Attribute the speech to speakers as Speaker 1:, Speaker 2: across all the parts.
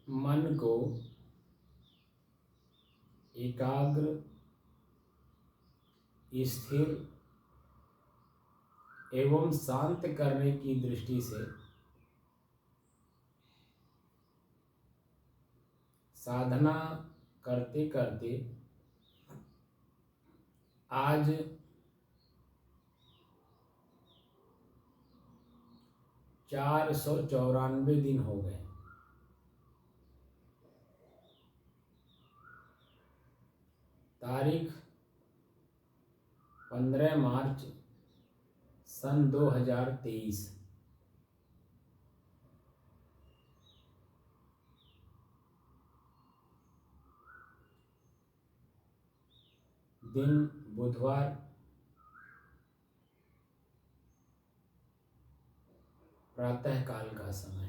Speaker 1: मन को एकाग्र, स्थिर एवं शांत करने की दृष्टि से साधना करते करते आज 494 दिन हो गए। तारीख 15 मार्च सन 2023। दिन बुधवार, प्रातः काल का समय।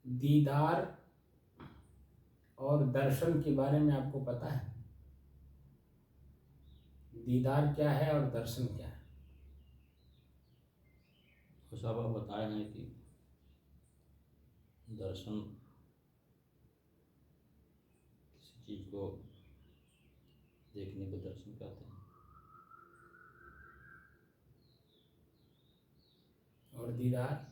Speaker 1: दीदार और दर्शन के बारे में आपको पता है? दीदार क्या है और दर्शन क्या है?
Speaker 2: तो सब आप बताए हैं कि दर्शन किसी चीज को देखने को दर्शन कहते हैं,
Speaker 1: और दीदार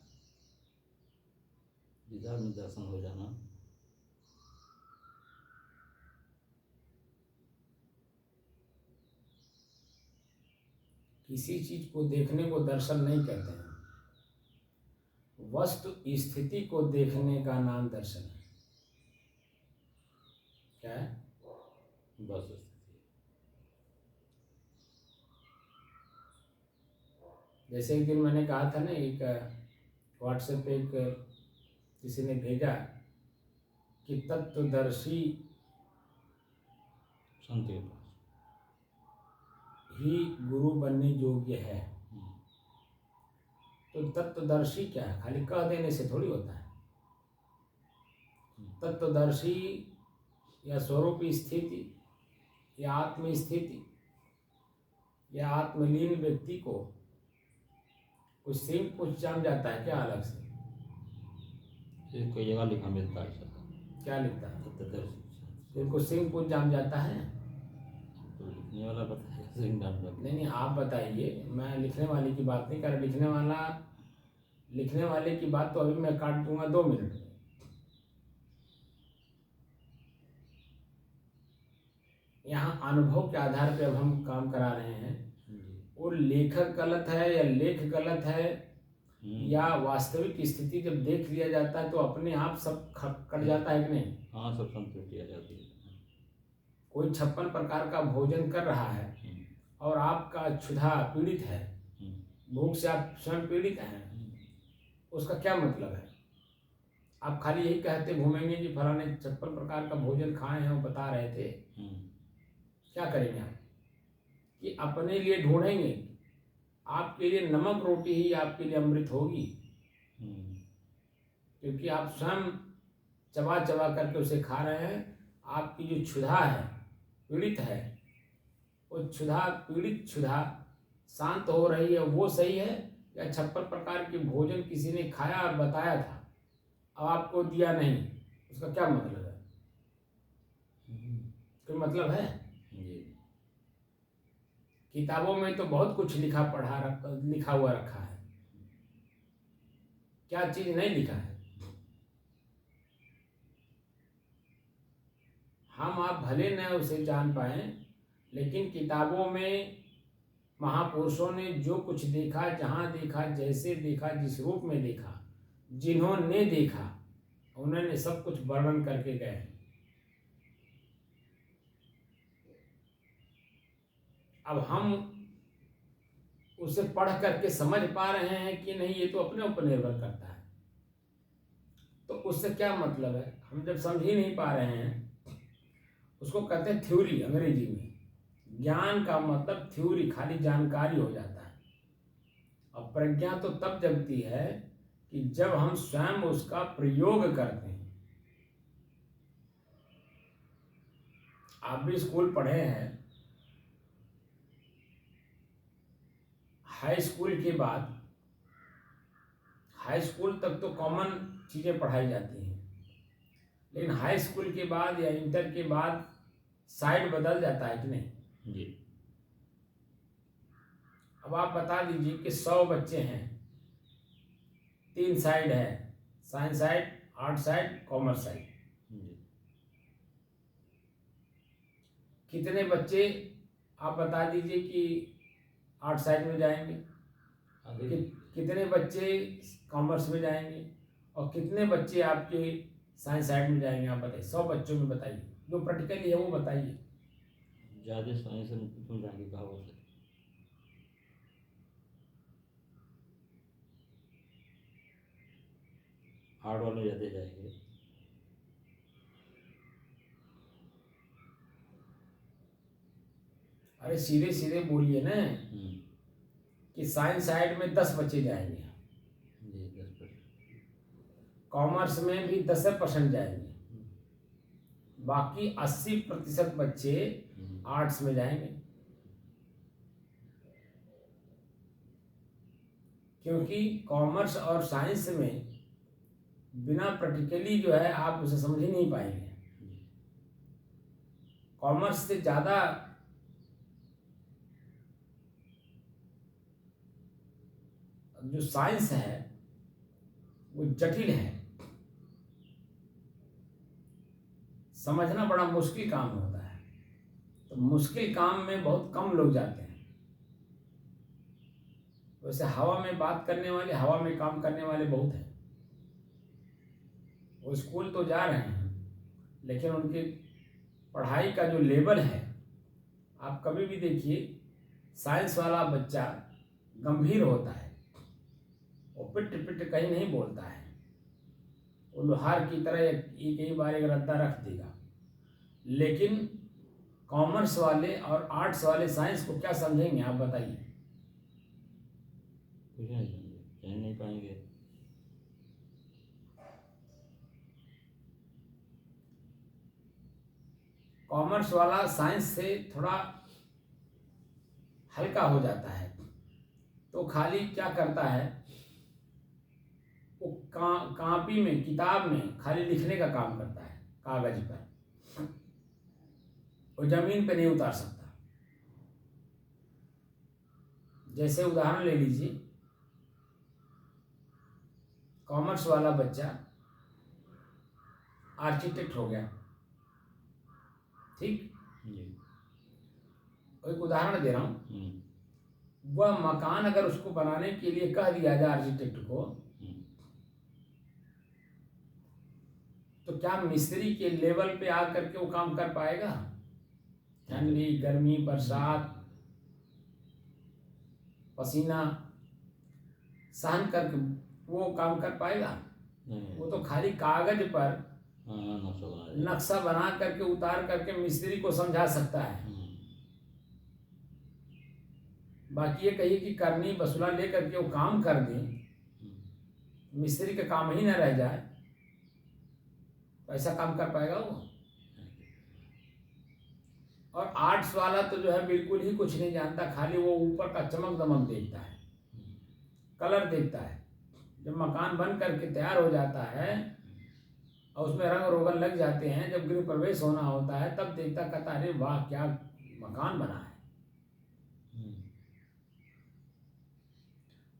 Speaker 2: दीदार में दर्शन हो जाना।
Speaker 1: किसी चीज को देखने को दर्शन नहीं कहते हैं, वस्तु स्थिति को देखने का नाम दर्शन है। क्या है?
Speaker 2: बस स्थिति।
Speaker 1: जैसे एक दिन मैंने कहा था ना, एक व्हाट्सएप पे एक किसी ने भेजा कि तत्वदर्शी
Speaker 2: संत के पास
Speaker 1: ही गुरु बनने योग्य है। तो तत्वदर्शी क्या है? खाली कह देने से थोड़ी होता है। तत्वदर्शी या स्वरूप स्थिति या आत्म स्थिति या आत्मलीन व्यक्ति को कुछ सिंह कुछ जान जाता है क्या अलग से?
Speaker 2: ये कोई जगह लिखा मिलता है सब।
Speaker 1: क्या लिखता है?
Speaker 2: तत्वदर्शी।
Speaker 1: फिर कुछ सिंह कुछ जान जाता है?
Speaker 2: तो लिखने वाला बताएगा सिंह नाम का।
Speaker 1: नहीं, आप बताइए। मैं लिखने वाले की बात नहीं कर रहा। लिखने वाले की बात तो अभी मैं काट दूंगा 2 मिनट में। यहाँ अनुभव के आधार पे अब हम काम करा रहे हैं। वो लेखक गलत है या लेख गलत है या वास्तविक स्थिति जब देख लिया जाता है तो अपने आप सब कट जाता है कि नहीं?
Speaker 2: हाँ, सब संतुष्टि आ जाती है।
Speaker 1: कोई 56 प्रकार का भोजन कर रहा है और आपका क्षुधा पीड़ित है, भूख से आप स्वयं पीड़ित हैं, उसका क्या मतलब है? आप खाली यही कहते घूमेंगे कि फलाने 56 प्रकार का भोजन खाए हैं, वो बता रहे थे। क्या करेंगे आप? कि अपने लिए ढूंढेंगे। आपके लिए नमक रोटी ही आपके लिए अमृत होगी, क्योंकि आप स्वयं चबा चबा करके उसे खा रहे हैं। आपकी जो क्षुधा है, पीड़ित है, वो पीड़ित क्षुधा शांत हो रही है, वो सही है? या 56 प्रकार के भोजन किसी ने खाया और बताया था, अब आपको दिया नहीं, उसका क्या मतलब है? कोई मतलब है? किताबों में तो बहुत कुछ लिखा हुआ रखा है, क्या चीज नहीं लिखा है? हम आप भले न उसे जान पाए, लेकिन किताबों में महापुरुषों ने जो कुछ देखा, जहाँ देखा, जैसे देखा, जिस रूप में देखा, जिन्होंने देखा, उन्होंने सब कुछ वर्णन करके गए। अब हम उसे पढ़ करके समझ पा रहे हैं कि नहीं, ये तो अपने ऊपर निर्भर करता है। तो उससे क्या मतलब है, हम जब समझ ही नहीं पा रहे हैं, उसको कहते हैं थ्योरी अंग्रेजी में। ज्ञान का मतलब थ्योरी, खाली जानकारी हो जाता है। और प्रज्ञा तो तब जगती है कि जब हम स्वयं उसका प्रयोग करते हैं। आप भी स्कूल पढ़े हैं, हाई स्कूल के बाद, हाई स्कूल तक तो कॉमन चीज़ें पढ़ाई जाती हैं, लेकिन हाई स्कूल के बाद या इंटर के बाद साइड बदल जाता है कि नहीं
Speaker 2: जी।
Speaker 1: अब आप बता दीजिए कि 100 बच्चे हैं, 3 साइड है, science side, art side, commerce side.
Speaker 2: जी।
Speaker 1: कितने बच्चे आप बता दीजिए कि आर्ट साइड में जाएंगे, कितने बच्चे कॉमर्स में जाएंगे, और कितने बच्चे आपके साइंस साइड में जाएंगे? आप बताइए, 100 बच्चों में बताइए, जो प्रैक्टिकली है वो बताइए।
Speaker 2: ज़्यादा साइंस में जाएंगे कहावत है। आर्ट वाले ज़्यादा जाएंगे।
Speaker 1: अरे सीधे सीधे बोलिए ना कि साइंस साइड में 10 बच्चे जाएंगे,
Speaker 2: जी 10%।
Speaker 1: कॉमर्स में भी 10% जाएंगे, बाकी 80% बच्चे आर्ट्स में जाएंगे। क्योंकि कॉमर्स और साइंस में बिना प्रैक्टिकली जो है आप उसे समझ ही नहीं पाएंगे। कॉमर्स से ज़्यादा जो साइंस है वो जटिल है, समझना बड़ा मुश्किल काम होता है। तो मुश्किल काम में बहुत कम लोग जाते हैं। वैसे हवा में बात करने वाले, हवा में काम करने वाले बहुत हैं। वो स्कूल तो जा रहे हैं, लेकिन उनकी पढ़ाई का जो लेवल है, आप कभी भी देखिए, साइंस वाला बच्चा गंभीर होता है, वो पिट पिट कहीं नहीं बोलता है, वो लोहार की तरह एक ही बार एक रद्दा रख देगा। लेकिन कॉमर्स वाले और आर्ट्स वाले साइंस को क्या समझेंगे, आप बताइए?
Speaker 2: कुछ नहीं समझेंगे, कह नहीं पाएंगे।
Speaker 1: कॉमर्स वाला साइंस से थोड़ा हल्का हो जाता है, तो खाली क्या करता है, वो कॉपी में, किताब में खाली लिखने का काम करता है, कागज पर, वो जमीन पे नहीं उतार सकता। जैसे उदाहरण ले लीजिए, कॉमर्स वाला बच्चा आर्किटेक्ट हो गया, ठीक, एक उदाहरण दे रहा हूं, वह मकान अगर उसको बनाने के लिए कह दिया जाए आर्किटेक्ट को, तो क्या मिस्त्री के लेवल पे आकर के वो काम कर पाएगा? ठंडी, गर्मी, बरसात, पसीना सहन करके वो काम कर पाएगा? वो तो खाली कागज पर नक्शा बना करके उतार करके मिस्त्री को समझा सकता है। बाकी ये कहिए कि करनी वसूला लेकर के वो काम कर दे, मिस्त्री का काम ही ना रह जाए, तो ऐसा काम कर पाएगा वो? और आर्ट्स वाला तो जो है बिल्कुल ही कुछ नहीं जानता, खाली वो ऊपर का चमक दमक देखता है, कलर देखता है। जब मकान बन करके तैयार हो जाता है और उसमें रंग रोगन लग जाते हैं, जब गृह प्रवेश होना होता है, तब देखता, कहता अरे वाह क्या मकान बना है।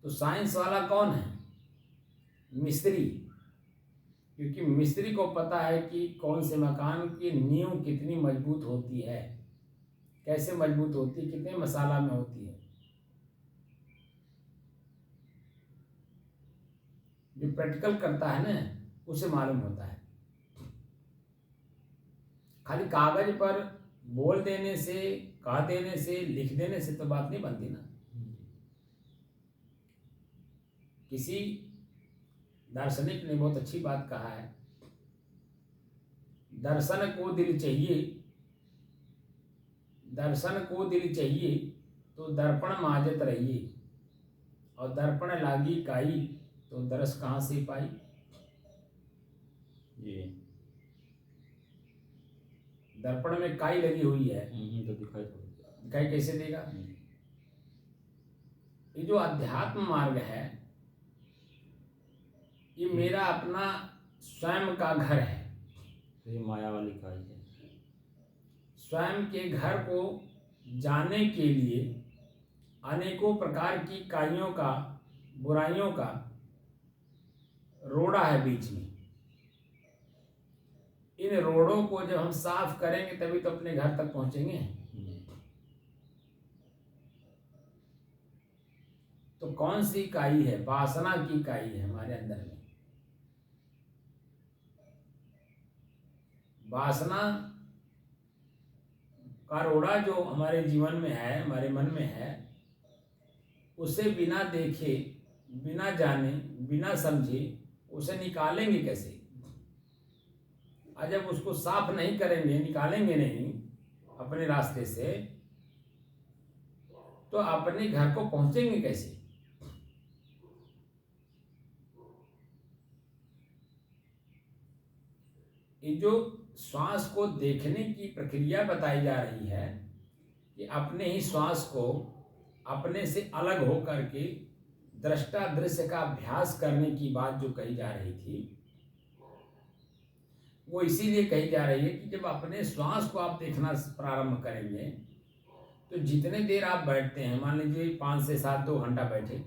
Speaker 1: तो साइंस वाला कौन है? मिस्त्री। क्योंकि मिस्त्री को पता है कि कौन से मकान की नींव कितनी मजबूत होती है, कैसे मजबूत होती है, कितने मसाला में होती है। जो प्रैक्टिकल करता है ना, उसे मालूम होता है। खाली कागज पर बोल देने से, कह देने से, लिख देने से तो बात नहीं बनती ना। किसी दार्शनिक ने बहुत अच्छी बात कहा है, दर्शन को दिल चाहिए, दर्शन को दिल चाहिए तो दर्पण माजत रहिए, और दर्पण लागी काई तो दरस कहाँ से पाई।
Speaker 2: जी।
Speaker 1: दर्पण में काई लगी हुई है,
Speaker 2: तो दिखाई
Speaker 1: कैसे देगा। ये जो अध्यात्म मार्ग है ये मेरा अपना स्वयं का घर है,
Speaker 2: तो ये माया वाली काई है।
Speaker 1: स्वयं के घर को जाने के लिए अनेकों प्रकार की काइयों का, बुराइयों का रोड़ा है बीच में। इन रोड़ों को जब हम साफ करेंगे तभी तो अपने घर तक पहुंचेंगे। तो कौन सी काई है? वासना की काई है हमारे अंदर में। वासना का रोड़ा जो हमारे जीवन में है, हमारे मन में है, उसे बिना देखे, बिना जाने, बिना समझे उसे निकालेंगे कैसे? और जब उसको साफ नहीं करेंगे, निकालेंगे नहीं अपने रास्ते से, तो अपने घर को पहुंचेंगे कैसे? ये जो श्वास को देखने की प्रक्रिया बताई जा रही है कि अपने ही श्वास को अपने से अलग हो करके दृष्टा दृश्य का अभ्यास करने की बात जो कही जा रही थी, वो इसीलिए कही जा रही है कि जब अपने श्वास को आप देखना प्रारंभ करेंगे तो जितने देर आप बैठते हैं, मान लीजिए 5 से 7 2 घंटा बैठे,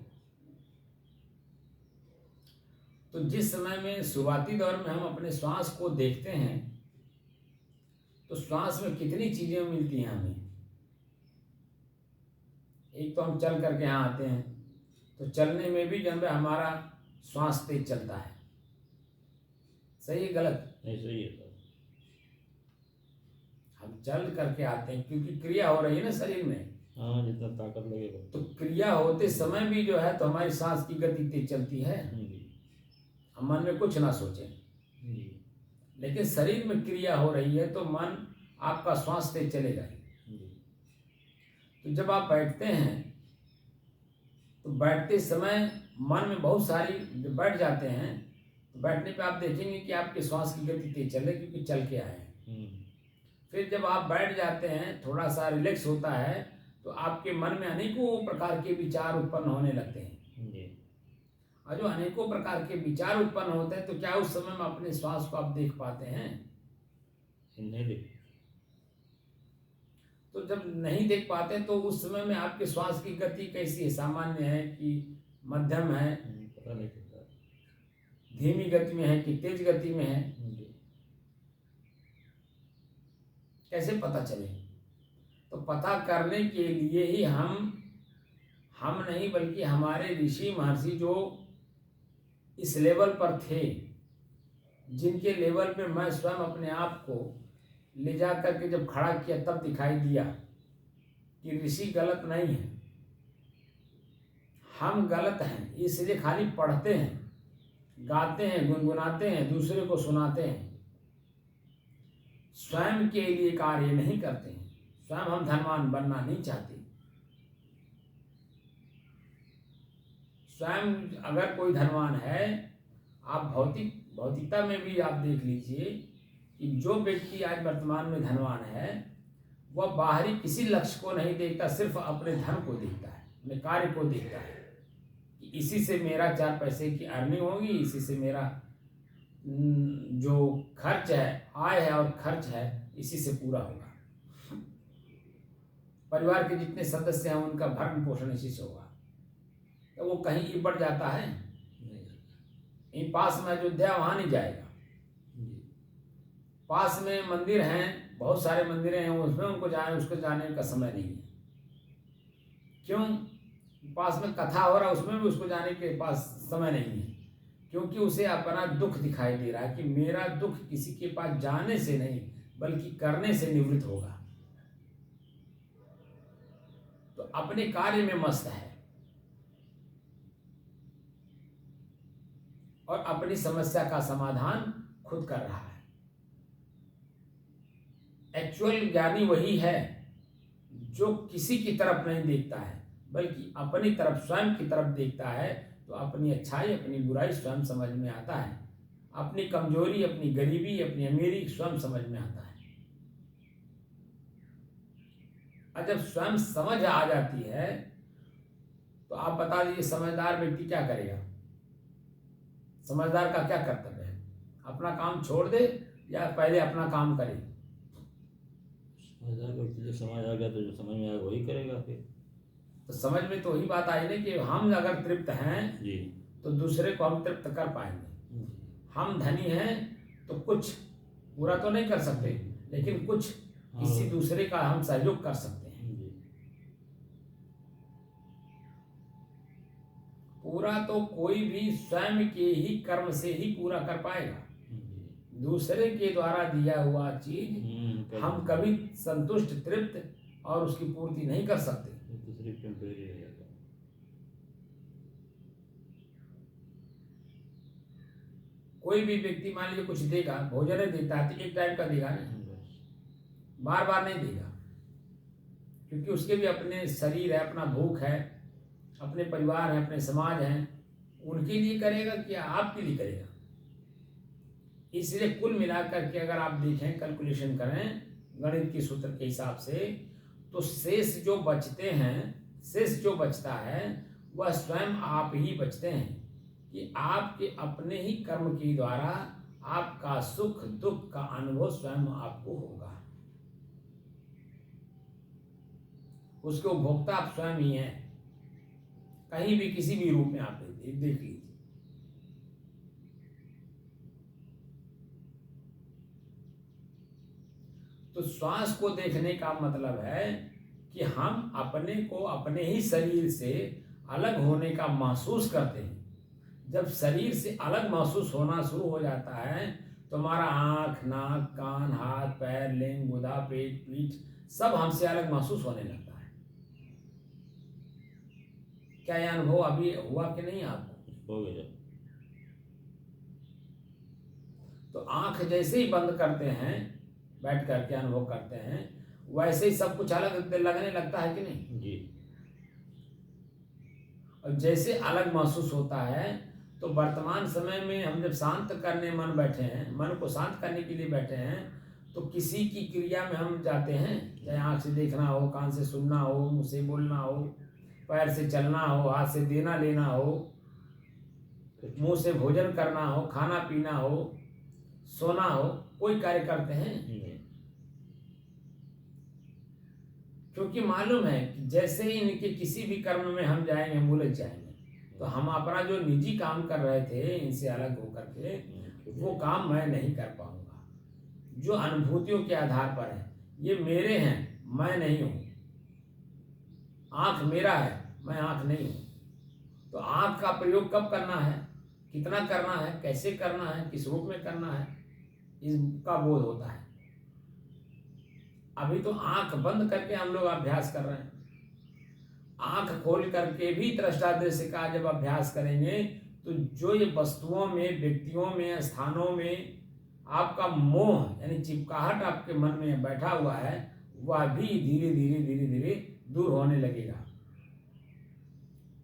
Speaker 1: तो जिस समय में शुरुआती दौर में हम अपने श्वास को देखते हैं तो श्वास में कितनी चीजें मिलती हैं हमें। एक तो हम चल करके यहाँ आते हैं, तो चलने में भी जब हमारा श्वास तेज चलता है। सही है गलत?
Speaker 2: नहीं, सही है।
Speaker 1: हम चल करके आते हैं क्योंकि क्रिया हो रही है ना शरीर में।
Speaker 2: हाँ, जितना ताकत लगेगा
Speaker 1: तो क्रिया होते समय भी जो है तो हमारी सांस की गति तेज चलती है। हम मन में कुछ ना सोचें, लेकिन शरीर में क्रिया हो रही है तो मन आपका श्वास तेज चलेगा ही। तो जब आप बैठते हैं तो बैठते समय मन में बहुत सारी, जब बैठ जाते हैं तो बैठने पे आप देखेंगे कि आपके श्वास की गति तेज चले, क्योंकि चल के आए हैं। फिर जब आप बैठ जाते हैं, थोड़ा सा रिलैक्स होता है, तो आपके मन में अनेकों प्रकार के विचार उत्पन्न होने लगते हैं। और जो अनेकों प्रकार के विचार उत्पन्न होते हैं तो क्या उस समय में अपने श्वास को आप देख पाते हैं?
Speaker 2: नहीं देख।
Speaker 1: तो जब नहीं देख पाते तो उस समय में आपके श्वास की गति कैसी है? सामान्य है कि मध्यम है,
Speaker 2: पता नहीं चलता,
Speaker 1: धीमी गति में है कि तेज गति में है, कैसे पता चले? तो पता करने के लिए ही हम नहीं बल्कि हमारे ऋषि महर्षि जो इस लेवल पर थे, जिनके लेवल पे मैं स्वयं अपने आप को ले जा करके जब खड़ा किया तब दिखाई दिया कि ऋषि गलत नहीं है, हम गलत हैं। इसलिए खाली पढ़ते हैं, गाते हैं, गुनगुनाते हैं, दूसरे को सुनाते हैं, स्वयं के लिए कार्य नहीं करते हैं। स्वयं हम धनवान बनना नहीं चाहते। स्वयं अगर कोई धनवान है, आप भौतिकता में भी आप देख लीजिए कि जो व्यक्ति आज वर्तमान में धनवान है वह बाहरी किसी लक्ष्य को नहीं देखता, सिर्फ अपने धन को देखता है, अपने कार्य को देखता है कि इसी से मेरा 4 पैसे की अर्निंग होगी, इसी से मेरा जो खर्च है, आय है और खर्च है, इसी से पूरा होगा। परिवार के जितने सदस्य हैं उनका भरण पोषण इसी से होगा। तो वो कहीं बढ़ जाता है? नहीं। पास में अयोध्या वहां नहीं जाएगा। पास में मंदिर हैं, बहुत सारे मंदिर हैं, उसमें उसको जाने का समय नहीं है। क्यों? पास में कथा हो रहा है, उसमें भी उसको जाने के पास समय नहीं है, क्योंकि उसे अपना दुख दिखाई दे रहा है कि मेरा दुख किसी के पास जाने से नहीं बल्कि करने से निवृत्त होगा। तो अपने कार्य में मस्त है। और अपनी समस्या का समाधान खुद कर रहा है। एक्चुअल ज्ञानी वही है जो किसी की तरफ नहीं देखता है, बल्कि अपनी तरफ, स्वयं की तरफ देखता है। तो अपनी अच्छाई, अपनी बुराई स्वयं समझ में आता है। अपनी कमजोरी, अपनी गरीबी, अपनी अमीरी स्वयं समझ में आता है। और जब स्वयं समझ आ जाती है तो आप बता दीजिए, समझदार व्यक्ति क्या करेगा? समझदार का क्या कर्तव्य है? अपना काम छोड़ दे या पहले अपना काम करे?
Speaker 2: समझदार व्यक्ति जब समझ आ गया तो जो समझ में आएगा वही करेगा फिर।
Speaker 1: तो समझ में तो वही बात आई ना कि हम अगर तृप्त हैं
Speaker 2: जी
Speaker 1: तो दूसरे को हम तृप्त कर पाएंगे। हम धनी हैं तो कुछ पूरा तो नहीं कर सकते, लेकिन कुछ किसी दूसरे का हम सहयोग कर सकते हैं। पूरा तो कोई भी स्वयं के ही कर्म से ही पूरा कर पाएगा। दूसरे के द्वारा दिया हुआ चीज हम कभी संतुष्ट, तृप्त और उसकी पूर्ति नहीं कर सकते। कोई भी व्यक्ति मान लीजिए कुछ देगा, भोजन देता है तो एक टाइम का देगा ना, बार बार नहीं देगा, क्योंकि उसके भी अपने शरीर है, अपना भूख है, अपने परिवार है, अपने समाज हैं, उनके लिए करेगा कि आपके लिए करेगा। इसलिए कुल मिलाकर के अगर आप देखें, कैलकुलेशन करें गणित के सूत्र के हिसाब से, तो शेष जो बचते हैं, शेष जो बचता है वह स्वयं आप ही बचते हैं, कि आपके अपने ही कर्म के द्वारा आपका सुख दुख का अनुभव स्वयं आपको होगा। उसके उपभोक्ता आप स्वयं ही हैं, कहीं भी किसी भी रूप में आप देख लीजिए। तो श्वास को देखने का मतलब है कि हम अपने को अपने ही शरीर से अलग होने का महसूस करते हैं। जब शरीर से अलग महसूस होना शुरू हो जाता है तो हमारा आँख, नाक, कान, हाथ, पैर, लिंग, गुदा, पेट, पीठ सब हमसे अलग महसूस होने लगता है। क्या यह अनुभव अभी हुआ कि नहीं आपको?
Speaker 2: हो गया।
Speaker 1: तो आँख जैसे ही बंद करते हैं, बैठ करके अनुभव करते हैं, वैसे ही सब कुछ अलग लगने लगता है कि नहीं
Speaker 2: जी।
Speaker 1: और जैसे अलग महसूस होता है तो वर्तमान समय में हम जब शांत करने मन बैठे हैं, मन को शांत करने के लिए बैठे हैं, तो किसी की क्रिया में हम जाते हैं, चाहे आँख से देखना हो, कान से सुनना हो, मुंह से बोलना हो, पैर से चलना हो, हाथ से देना लेना हो, मुंह से भोजन करना हो, खाना पीना हो, सोना हो, कोई कार्य करते हैं। क्योंकि मालूम है कि जैसे ही इनके किसी भी कर्म में हम जाएंगे, हम उलझ जाएंगे, तो हम अपना जो निजी काम कर रहे थे इनसे अलग होकर के वो काम मैं नहीं कर पाऊंगा। जो अनुभूतियों के आधार पर है, ये मेरे हैं, मैं नहीं हूं। आँख मेरा है, मैं आँख नहीं हूं। तो आँख का प्रयोग कब करना है, कितना करना है, कैसे करना है, किस रूप में करना है, इसका बोध होता है। अभी तो आंख बंद करके हम लोग अभ्यास कर रहे हैं। आंख खोल करके भी दृष्टादृश्य का जब अभ्यास करेंगे तो जो ये वस्तुओं में, व्यक्तियों में, स्थानों में आपका मोह यानी चिपकाहट आपके मन में बैठा हुआ है, वह भी धीरे धीरे धीरे धीरे दूर होने लगेगा।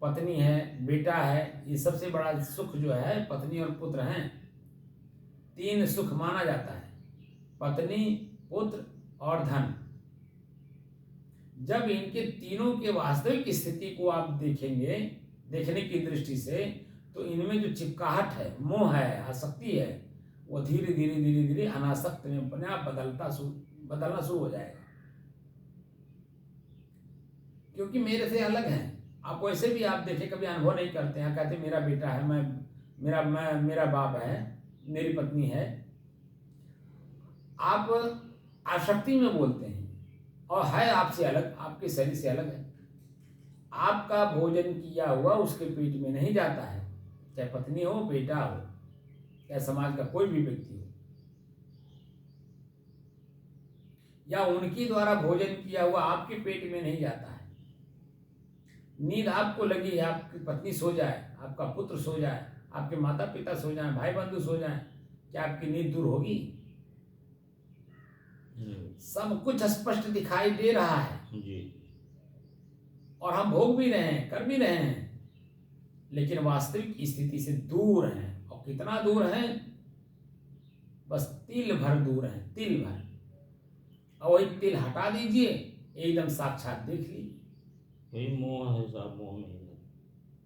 Speaker 1: पत्नी है, बेटा है, ये सबसे बड़ा सुख जो है पत्नी और पुत्र हैं। 3 सुख माना जाता है, पत्नी, पुत्र और धन। जब इनके तीनों के वास्तविक स्थिति को आप देखेंगे, देखने की दृष्टि से, तो इनमें जो चिपकाहट है, मोह है, आसक्ति है, वो धीरे धीरे धीरे धीरे अनासक्त में अपने आप बदलना शुरू हो जाएगा। क्योंकि मेरे से अलग है। आप वैसे भी आप देखें, कभी अनुभव नहीं करते हैं, कहते मेरा बेटा है, मेरा बाप है, मेरी पत्नी है। आप आसक्ति में बोलते हैं और है आपसे अलग, आपके शरीर से अलग है। आपका भोजन किया हुआ उसके पेट में नहीं जाता है, चाहे पत्नी हो, बेटा हो, चाहे समाज का कोई भी व्यक्ति हो, या उनकी द्वारा भोजन किया हुआ आपके पेट में नहीं जाता है। नींद आपको लगी है, आपकी पत्नी सो जाए, आपका पुत्र सो जाए, आपके माता पिता सो जाएं, भाई बंधु सो जाएं, क्या आपकी नींद दूर होगी? सब कुछ स्पष्ट दिखाई दे रहा है
Speaker 2: जी।
Speaker 1: और हम भोग भी रहे हैं, कर भी रहे हैं, लेकिन वास्तविक स्थिति से दूर हैं। और कितना दूर हैं? बस तिल भर दूर हैं, तिल भर। और वही तिल हटा दीजिए, एकदम साक्षात देख लीजिए।
Speaker 2: वही मोह है साहब, मोह में ही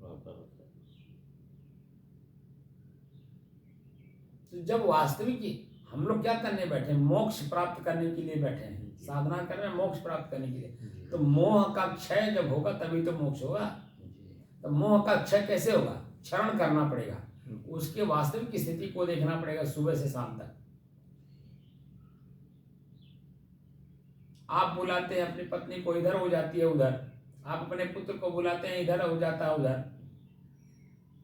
Speaker 2: रहता है।
Speaker 1: तो जब वास्तविक हम लोग क्या करने बैठे हैं? मोक्ष प्राप्त करने के लिए बैठे हैं, साधना कर रहे हैं मोक्ष प्राप्त करने के लिए। तो मोह का क्षय जब होगा तभी तो मोक्ष होगा। तो मोह का क्षय कैसे होगा? क्षरण करना पड़ेगा, उसके वास्तविक स्थिति को देखना पड़ेगा सुबह से शाम तक। आप बुलाते हैं अपनी पत्नी को, इधर हो जाती है उधर। आप अपने पुत्र को बुलाते हैं, इधर हो जाता है उधर।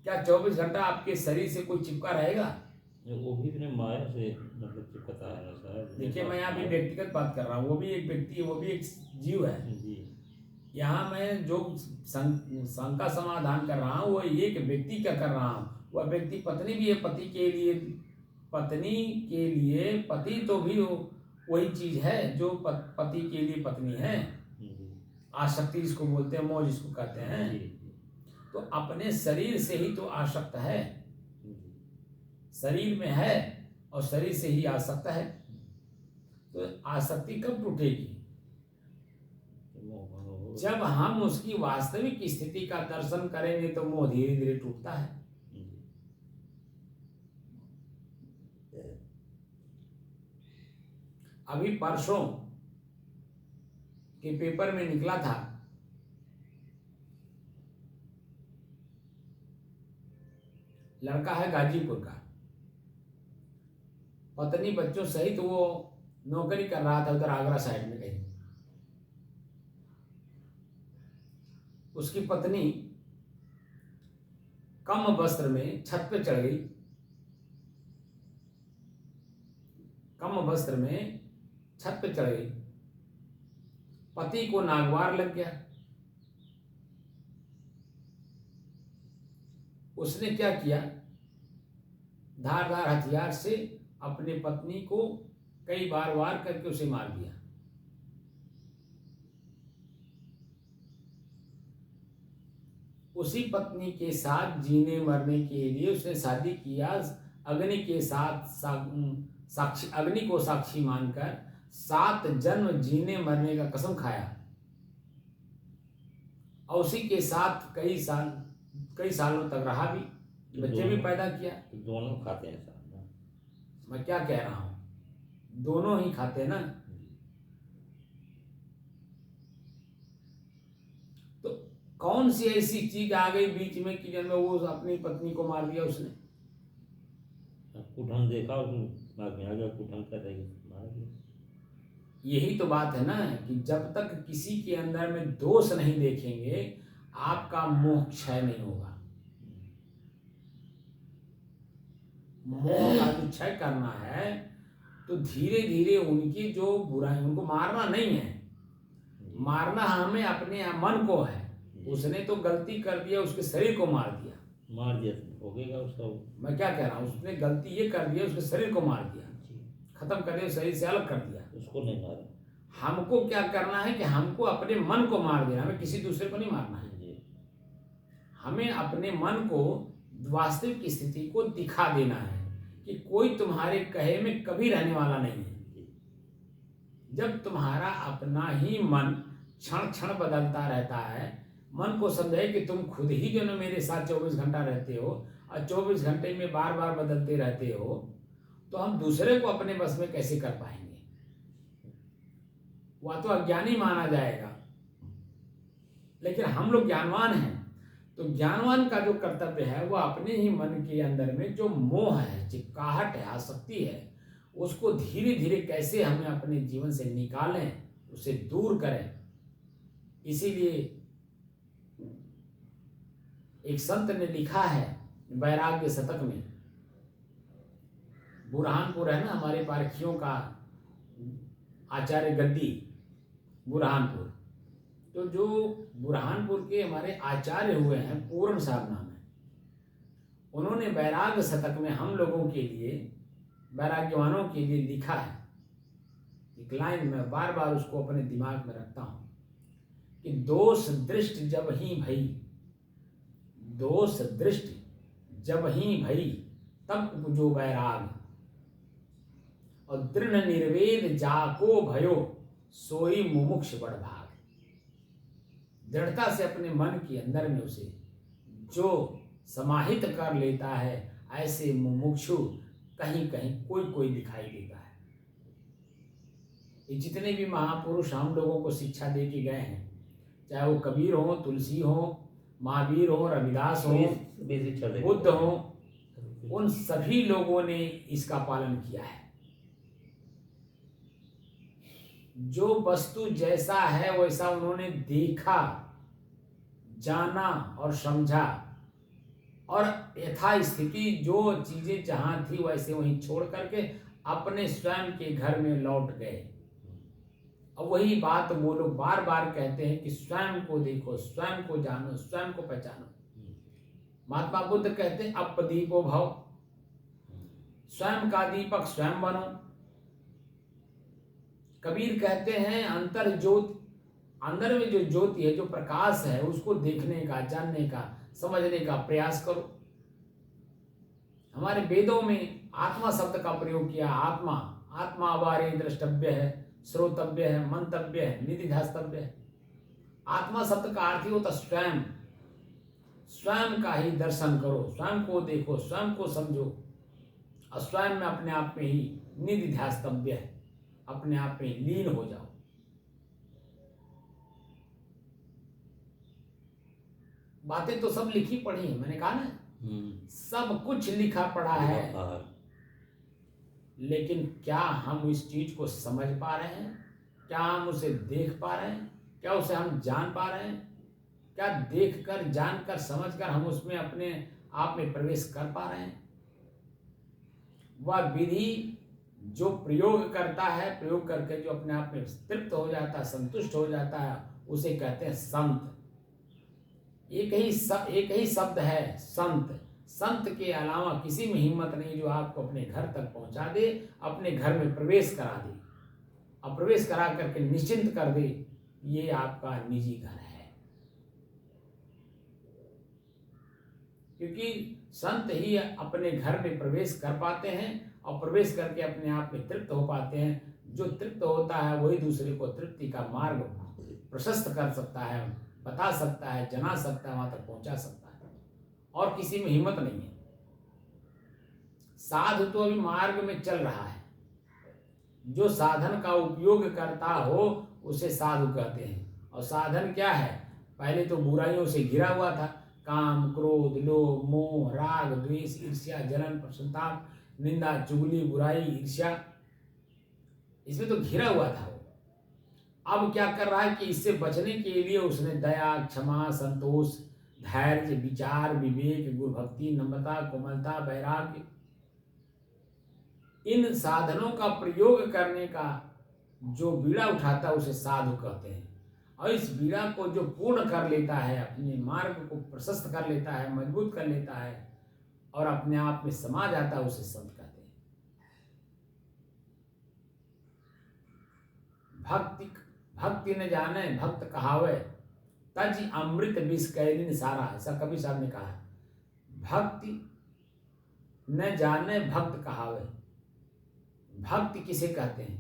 Speaker 1: क्या 24 घंटा आपके शरीर से कोई चिपका रहेगा?
Speaker 2: वो भी अपने माया से मतलब चिपकता है ना साहब।
Speaker 1: देखिए, मैं यहाँ भी व्यक्तिगत बात कर रहा हूँ, वो भी एक व्यक्ति है, वो भी एक जीव है
Speaker 2: जी।
Speaker 1: यहाँ मैं जो शंका समाधान कर रहा हूँ वो एक व्यक्ति का कर रहा हूँ। वह व्यक्ति पत्नी भी है, पति के लिए पत्नी के लिए पति तो भी वही चीज है जो पति के लिए पत्नी है। आसक्ति जिसको बोलते हैं, मोह जिसको कहते हैं। तो अपने शरीर से ही तो आसक्त है, शरीर में है और शरीर से ही आसक्त है। तो आसक्ति कब टूटेगी? जब हम उसकी वास्तविक स्थिति का दर्शन करेंगे तो मोह धीरे धीरे टूटता है। अभी परसों के पेपर में निकला था, लड़का है गाजीपुर का, पत्नी बच्चों सहित वो नौकरी कर रहा था उधर आगरा साइड में कहीं। उसकी पत्नी कम वस्त्र में छत पे चढ़ गई, कम वस्त्र में छत पे चढ़ गई। पति को नागवार लग गया। उसने क्या किया? धारदार हथियार से अपने पत्नी को कई बार वार करके उसे मार दिया। उसी पत्नी के साथ जीने मरने के लिए उसने शादी किया। अग्नि के साथ साक्षी, अग्नि को साक्षी मानकर 7 जन्म जीने मरने का कसम खाया और उसी के साथ कई सालों तक रहा भी, बच्चे भी पैदा किया।
Speaker 2: दोनों खाते हैं साहब।
Speaker 1: मैं क्या कह रहा हूं, दोनों ही खाते ना। तो कौन सी ऐसी चीज आ गई बीच में कि जब वो अपनी पत्नी को मार दिया उसने?
Speaker 2: कुठन देखा, दिमाग में आ गया, कुठन कर रही मार दिया।
Speaker 1: यही तो बात है ना कि जब तक किसी के अंदर में दोष नहीं देखेंगे आपका मोह क्षय नहीं होगा। मोह का जो क्षय करना है तो धीरे धीरे उनकी जो बुराई, उनको मारना नहीं है, मारना हमें अपने मन को है। उसने तो गलती कर दिया, उसके शरीर को मार दिया
Speaker 2: होगा उसका।
Speaker 1: मैं क्या कह रहा हूँ, उसने गलती ये कर दिया, उसके शरीर को मार दिया, खत्म कर दिया, शरीर से अलग कर दिया।
Speaker 2: उसको नहीं मारा।
Speaker 1: हमको क्या करना है कि हमको अपने मन को मार देना, हमें किसी दूसरे को नहीं मारना है। हमें अपने मन को वास्तविक स्थिति को दिखा देना है कि कोई तुम्हारे कहे में कभी रहने वाला नहीं है। जब तुम्हारा अपना ही मन क्षण क्षण बदलता रहता है, मन को समझे कि तुम खुद ही जो न मेरे साथ 24 घंटा रहते हो और 24 घंटे में बार बार बदलते रहते हो, तो हम दूसरे को अपने बस में कैसे कर पाएंगे? वह तो अज्ञानी माना जाएगा। लेकिन हम लोग ज्ञानवान हैं, तो ज्ञानवान का जो कर्तव्य है वह अपने ही मन के अंदर में जो मोह है, चिपकाहट है, आसक्ति है, उसको धीरे धीरे कैसे हमें अपने जीवन से निकालें, उसे दूर करें। इसीलिए एक संत ने लिखा है वैराग्य शतक में, बुरहानपुर है ना हमारे पारखियों का आचार्य गद्दी बुरहानपुर, तो जो बुरहानपुर के हमारे आचार्य हुए हैं, पूर्ण साहब नाम है, उन्होंने वैराग्य शतक में हम लोगों के लिए, वैराग्यवानों के लिए लिखा है। एक लाइन में बार बार उसको अपने दिमाग में रखता हूं कि दोष दृष्टि जब ही भई, दोष दृष्टि जब ही भई तब उपजो वैराग, और दृढ़ निर्वेद जाको भयो सोई मुमुक्ष बड़ भाग। दृढ़ता से अपने मन के अंदर में उसे जो समाहित कर लेता है, ऐसे मुमुक्षु कहीं कहीं कोई कोई दिखाई देता है। ये जितने भी महापुरुष हम लोगों को शिक्षा दे के गए हैं, चाहे वो कबीर हो, तुलसी हो, महावीर हो, रविदास हो, बुद्ध हो, उन सभी लोगों ने इसका पालन किया है। जो वस्तु जैसा है वैसा उन्होंने देखा, जाना और समझा, और यथास्थिति जो चीजें जहां थी वैसे वहीं छोड़ करके अपने स्वयं के घर में लौट गए। और वही बात वो लोग बार बार कहते हैं कि स्वयं को देखो, स्वयं को जानो, स्वयं को पहचानो। महात्मा बुद्ध कहते हैं अपदीपो भव, स्वयं का दीपक स्वयं बनो। कबीर कहते हैं अंतर ज्योति, अंदर में जो ज्योति है, जो प्रकाश है, उसको देखने का, जानने का, समझने का प्रयास करो। हमारे वेदों में आत्मा शब्द का प्रयोग किया। आत्मा, आत्मा अवारे द्रष्टव्य है, श्रोतव्य है, मंतव्य है, निधिध्यास्तव्य है। आत्मा शब्द का अर्थ ही होता स्वयं। स्वयं का ही दर्शन करो, स्वयं को देखो, स्वयं को समझो, और स्वयं में अपने आप में ही निधिध्यास्तव्य है, अपने आप में लीन हो जाओ। बातें तो सब लिखी पढ़ी है, मैंने कहा ना, सब कुछ लिखा पड़ा है, लेकिन क्या हम इस चीज को समझ पा रहे हैं? क्या हम उसे देख पा रहे हैं? क्या उसे हम जान पा रहे हैं? क्या देखकर, जानकर, समझकर हम उसमें अपने आप में प्रवेश कर पा रहे हैं? वह विधि जो प्रयोग करता है, प्रयोग करके जो अपने आप में तृप्त हो जाता है, संतुष्ट हो जाता है, उसे कहते हैं संत। एक ही शब्द है संत। संत के अलावा किसी में हिम्मत नहीं जो आपको अपने घर तक पहुंचा दे, अपने घर में प्रवेश करा दे, और प्रवेश करा करके निश्चिंत कर दे, ये आपका निजी घर है। क्योंकि संत ही अपने घर में प्रवेश कर पाते हैं, और प्रवेश करके अपने आप में तृप्त हो पाते हैं। जो तृप्त होता है वही दूसरे को तृप्ति का मार्ग प्रशस्त कर सकता है, बता सकता है, जना सकता है, वहां तक पहुंचा सकता है, और किसी में हिम्मत नहीं है। साधु तो अभी मार्ग में चल रहा है, जो साधन का उपयोग करता हो उसे साधु कहते हैं। और साधन क्या है? पहले तो बुराइयों से घिरा हुआ था, काम, क्रोध, लोभ, मोह, राग, द्वेष, ईर्ष्या, जलन, प्रसन्नता, निंदा, चुगली, बुराई, ईर्ष्या, इसमें तो घिरा हुआ था वो। अब क्या कर रहा है कि इससे बचने के लिए उसने दया, क्षमा, संतोष, धैर्य, विचार, विवेक, गुरु भक्ति, नम्रता, कोमलता, वैराग्य, इन साधनों का प्रयोग करने का जो बीड़ा उठाता है उसे साधु कहते हैं। और इस बीड़ा को जो पूर्ण कर लेता है, अपने मार्ग को प्रशस्त कर लेता है, मजबूत कर लेता है, और अपने आप में समा जाता है, उसे संत कहते हैं। भक्ति न जाने भक्त कहावे, तज अमृत विष कैलिन सारा, ऐसा कबीर साहब ने कहा है। भक्ति न जाने भक्त कहावे। भक्ति किसे कहते हैं?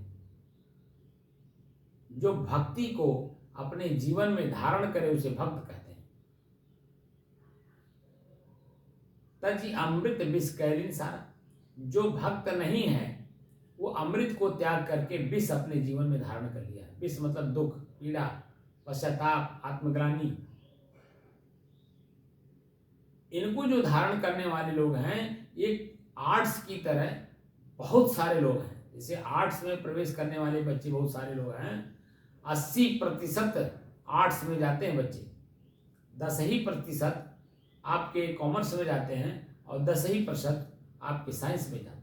Speaker 1: जो भक्ति को अपने जीवन में धारण करे उसे भक्त कहते हैं। तज अमृत विष कैलिन सारा। जो भक्त नहीं है वो अमृत को त्याग करके विष अपने जीवन में धारण कर लिया। विष मतलब दुख, पीड़ा, पश्चाताप, आत्मग्लानि। इनको जो धारण करने वाले लोग हैं, ये आर्ट्स की तरह बहुत सारे लोग हैं। जैसे आर्ट्स में प्रवेश करने वाले बच्चे बहुत सारे लोग हैं। 80% आर्ट्स में जाते हैं बच्चे, 10% आपके कॉमर्स में जाते हैं, और 10% आपके साइंस में जाते हैं।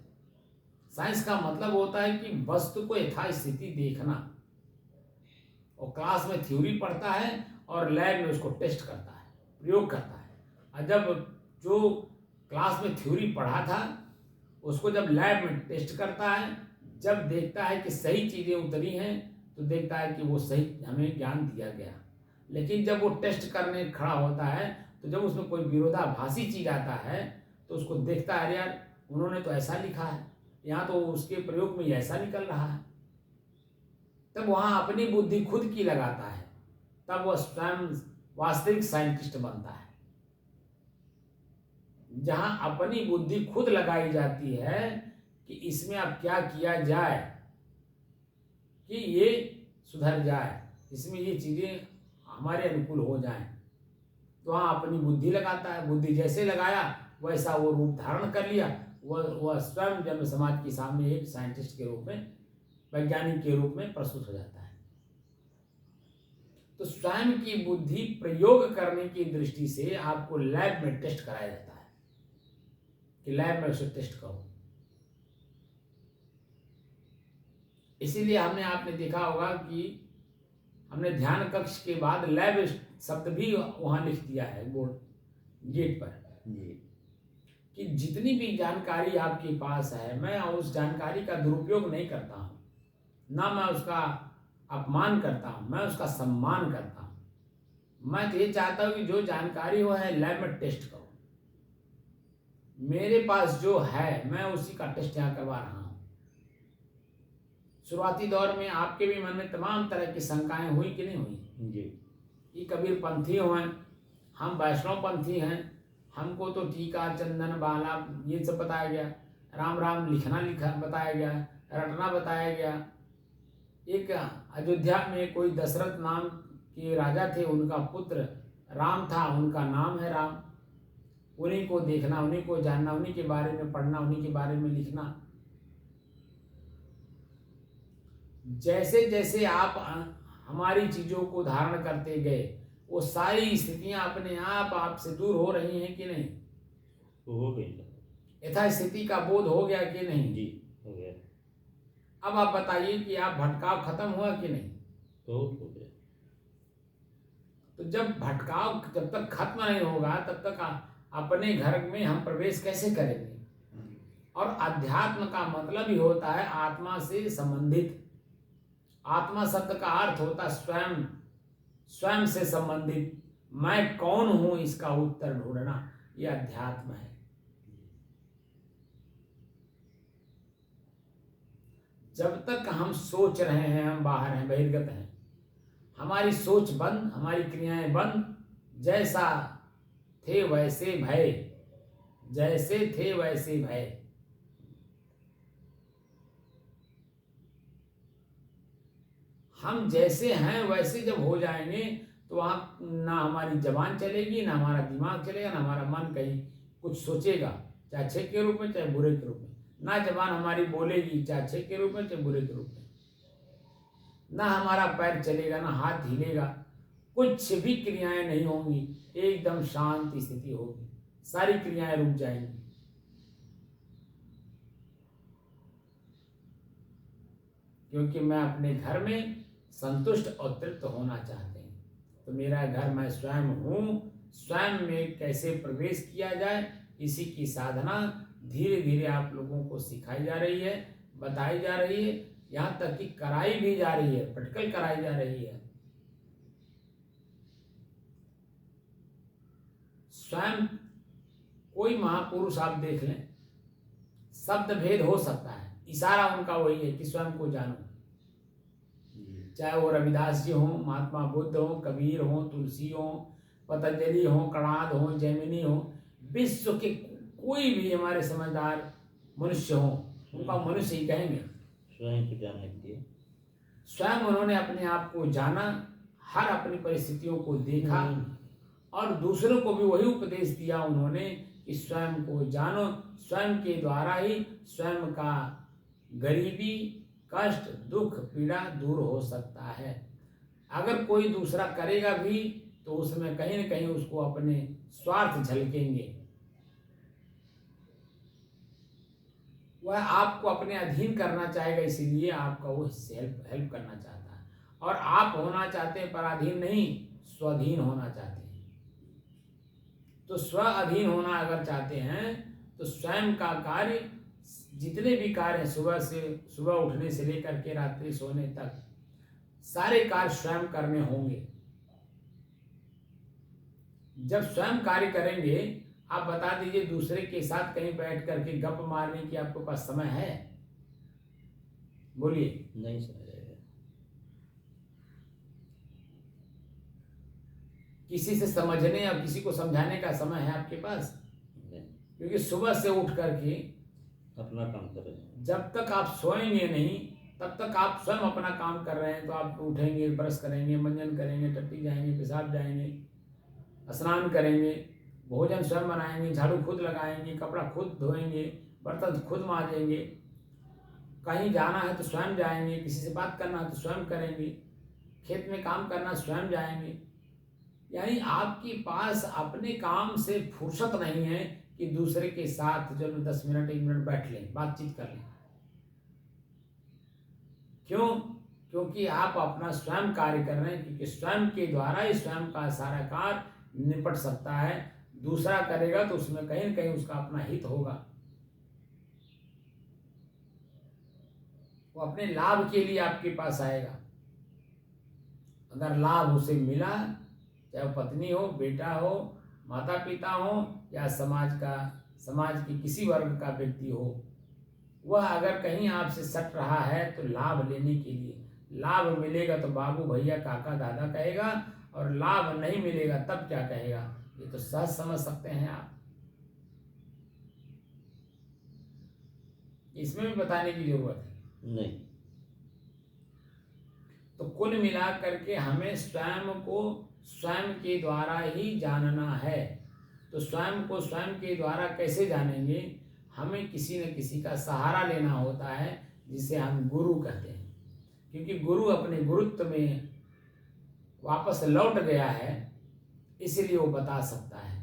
Speaker 1: साइंस का मतलब होता है कि वस्तु को यथास्थिति देखना, और क्लास में थ्योरी पढ़ता है और लैब में उसको टेस्ट करता है, प्रयोग करता है। और जब जो क्लास में थ्योरी पढ़ा था, उसको जब लैब में टेस्ट करता है, जब देखता है कि सही चीज़ें उतरी हैं तो देखता है कि वो सही हमें ज्ञान दिया गया। लेकिन जब वो टेस्ट करने खड़ा होता है तो जब उसमें कोई विरोधाभासी चीज़ आता है तो उसको देखता है, अरे यार उन्होंने तो ऐसा लिखा है, यहाँ तो उसके प्रयोग में ऐसा निकल रहा है। तब वहाँ अपनी बुद्धि खुद की लगाता है, तब वह स्वयं वास्तविक साइंटिस्ट बनता है। जहाँ अपनी बुद्धि खुद लगाई जाती है कि इसमें अब क्या किया जाए कि ये सुधर जाए, इसमें ये चीज़ें हमारे अनुकूल हो जाएं, तो वहाँ अपनी बुद्धि लगाता है। बुद्धि जैसे लगाया वैसा वो रूप धारण कर लिया, वह स्वयं जन्म समाज के सामने एक साइंटिस्ट के रूप में, वैज्ञानिक के रूप में प्रस्तुत हो जाता है। तो स्वयं की बुद्धि प्रयोग करने की दृष्टि से आपको लैब में टेस्ट कराया जाता है कि लैब में उसे टेस्ट करो। इसीलिए आपने देखा होगा कि हमने ध्यान कक्ष के बाद लैब शब्द भी वहां लिख दिया है बोर्ड गेट पर कि जितनी भी जानकारी आपके पास है, मैं उस जानकारी का दुरुपयोग नहीं करता हूं, ना मैं उसका अपमान करता हूं, मैं उसका सम्मान करता हूं। मैं तो ये चाहता हूं कि जो जानकारी हो है लैब में टेस्ट करो। मेरे पास जो है मैं उसी का टेस्ट यहाँ करवा रहा हूं। शुरुआती दौर में आपके भी मन में तमाम तरह की शंकाएं हुई कि नहीं हुई
Speaker 2: जी।
Speaker 1: कि कबीर पंथी हैं, हम वैष्णव पंथी हैं, हमको तो टीका चंदन बाला ये सब बताया गया, राम राम लिखा बताया गया, रटना बताया गया। एक अयोध्या में कोई दशरथ नाम के राजा थे, उनका पुत्र राम था, उनका नाम है राम। उन्हीं को देखना, उन्हीं को जानना, उन्हीं के बारे में पढ़ना, उन्हीं के बारे में लिखना। जैसे जैसे आप हमारी चीज़ों को धारण करते गए, वो सारी स्थितियां अपने आप आपसे दूर हो रही हैं कि नहीं?
Speaker 2: हो गई।
Speaker 1: यथा स्थिति का बोध हो गया कि नहीं?
Speaker 2: जी हो गया।
Speaker 1: अब आप बताइए कि आप भटकाव खत्म हुआ कि नहीं?
Speaker 2: तो हो गया।
Speaker 1: तो जब भटकाव जब तक खत्म नहीं होगा तब तक अपने घर में हम प्रवेश कैसे करेंगे? और अध्यात्म का मतलब ही होता है आत्मा से संबंधित। आत्मा शब्द का अर्थ होता स्वयं, स्वयं से संबंधित। मैं कौन हूं इसका उत्तर ढूंढना, यह अध्यात्म है। जब तक हम सोच रहे हैं हम बाहर हैं, बहिर्गत हैं, हमारी सोच बंद, हमारी क्रियाएं बंद, जैसा थे वैसे भय, जैसे थे वैसे भय। हम जैसे हैं वैसे जब हो जाएंगे तो वहाँ ना हमारी जबान चलेगी, ना हमारा दिमाग चलेगा, ना हमारा मन कहीं कुछ सोचेगा, चाहे अच्छे के रूप में चाहे बुरे के रूप में। ना जबान हमारी बोलेगी, चाहे अच्छे के रूप में चाहे बुरे के रूप में। ना हमारा पैर चलेगा, ना हाथ हिलेगा, कुछ भी क्रियाएं नहीं होंगी, एकदम शांत स्थिति होगी, सारी क्रियाएं रुक जाएंगी। क्योंकि मैं अपने घर में संतुष्ट और तृप्त होना चाहते हैं। तो मेरा घर मैं स्वयं हूँ, स्वयं में कैसे प्रवेश किया जाए, इसी की साधना धीरे धीरे आप लोगों को सिखाई जा रही है, बताई जा रही है, यहाँ तक कि कराई भी जा रही है, प्रैक्टिकल कराई जा रही है। स्वयं कोई महापुरुष आप देख लें, शब्द भेद हो सकता है, इशारा उनका वही है कि स्वयं को जानो। चाहे वो रविदास जी हों, महात्मा बुद्ध हों, कबीर हों, तुलसी हों, पतंजलि हों, कणाद हों, जैमिनी हों, विश्व के कोई भी हमारे समझदार मनुष्य हों, उनका मनुष्य ही कहेंगे।
Speaker 2: स्वयं को जानने के लिए
Speaker 1: स्वयं उन्होंने अपने आप को जाना, हर अपनी परिस्थितियों को देखा और दूसरों को भी वही उपदेश दिया उन्होंने कि स्वयं को जानो। स्वयं के द्वारा ही स्वयं का गरीबी, कष्ट, दुख, पीड़ा दूर हो सकता है। अगर कोई दूसरा करेगा भी तो उसमें कहीं न कहीं उसको अपने स्वार्थ झलकेंगे। वह आपको अपने अधीन करना चाहेगा, इसीलिए आपका वो हेल्प करना चाहता है। और आप होना चाहते हैं पराधीन नहीं, स्वाधीन होना चाहते हैं। तो स्व अधीन होना अगर चाहते हैं तो स्वयं का कार्य, जितने भी कार्य हैं, सुबह उठने से लेकर के रात्रि सोने तक सारे कार्य स्वयं करने होंगे। जब स्वयं कार्य करेंगे, आप बता दीजिए दूसरे के साथ कहीं बैठ करके गप मारने की आपके पास समय है? बोलिए।
Speaker 2: नहीं समय रहेगा।
Speaker 1: किसी से समझने और किसी को समझाने का समय है आपके पास?
Speaker 2: नहीं।
Speaker 1: क्योंकि सुबह से उठ करके
Speaker 2: अपना काम कर रहे हैं।
Speaker 1: जब तक आप सोएंगे नहीं तब तक आप स्वयं अपना काम कर रहे हैं। तो आप उठेंगे, ब्रश करेंगे, मंजन करेंगे, टट्टी जाएंगे, पेशाब जाएंगे, स्नान करेंगे, भोजन स्वयं बनाएंगे, झाड़ू खुद लगाएंगे, कपड़ा खुद धोएंगे, बर्तन खुद मांजेंगे, कहीं जाना है तो स्वयं जाएंगे, किसी से बात करना है तो स्वयं करेंगे, खेत में काम करना स्वयं जाएंगे। यानी आपके पास अपने काम से फुर्सत नहीं है कि दूसरे के साथ जब 10 मिनट 1 मिनट बैठ लें, बातचीत कर लें। क्यों? क्योंकि आप अपना स्वयं कार्य कर रहे हैं, क्योंकि स्वयं के द्वारा ही स्वयं का सारा कार्य निपट सकता है। दूसरा करेगा तो उसमें कहीं न कहीं उसका अपना हित होगा, वो अपने लाभ के लिए आपके पास आएगा। अगर लाभ उसे मिला, चाहे वो पत्नी हो, बेटा हो, माता पिता हो या समाज की किसी वर्ग का व्यक्ति हो, वह अगर कहीं आपसे सट रहा है तो लाभ लेने के लिए, लाभ मिलेगा तो बाबू, भैया, काका, दादा कहेगा, और लाभ नहीं मिलेगा तब क्या कहेगा, ये तो सहज समझ सकते हैं आप। इसमें भी बताने की जरूरत है
Speaker 2: नहीं।
Speaker 1: तो कुल मिला करके हमें स्वयं को स्वयं के द्वारा ही जानना है। तो स्वयं को स्वयं के द्वारा कैसे जानेंगे? हमें किसी न किसी का सहारा लेना होता है, जिसे हम गुरु कहते हैं। क्योंकि गुरु अपने गुरुत्व में वापस लौट गया है, इसलिए वो बता सकता है।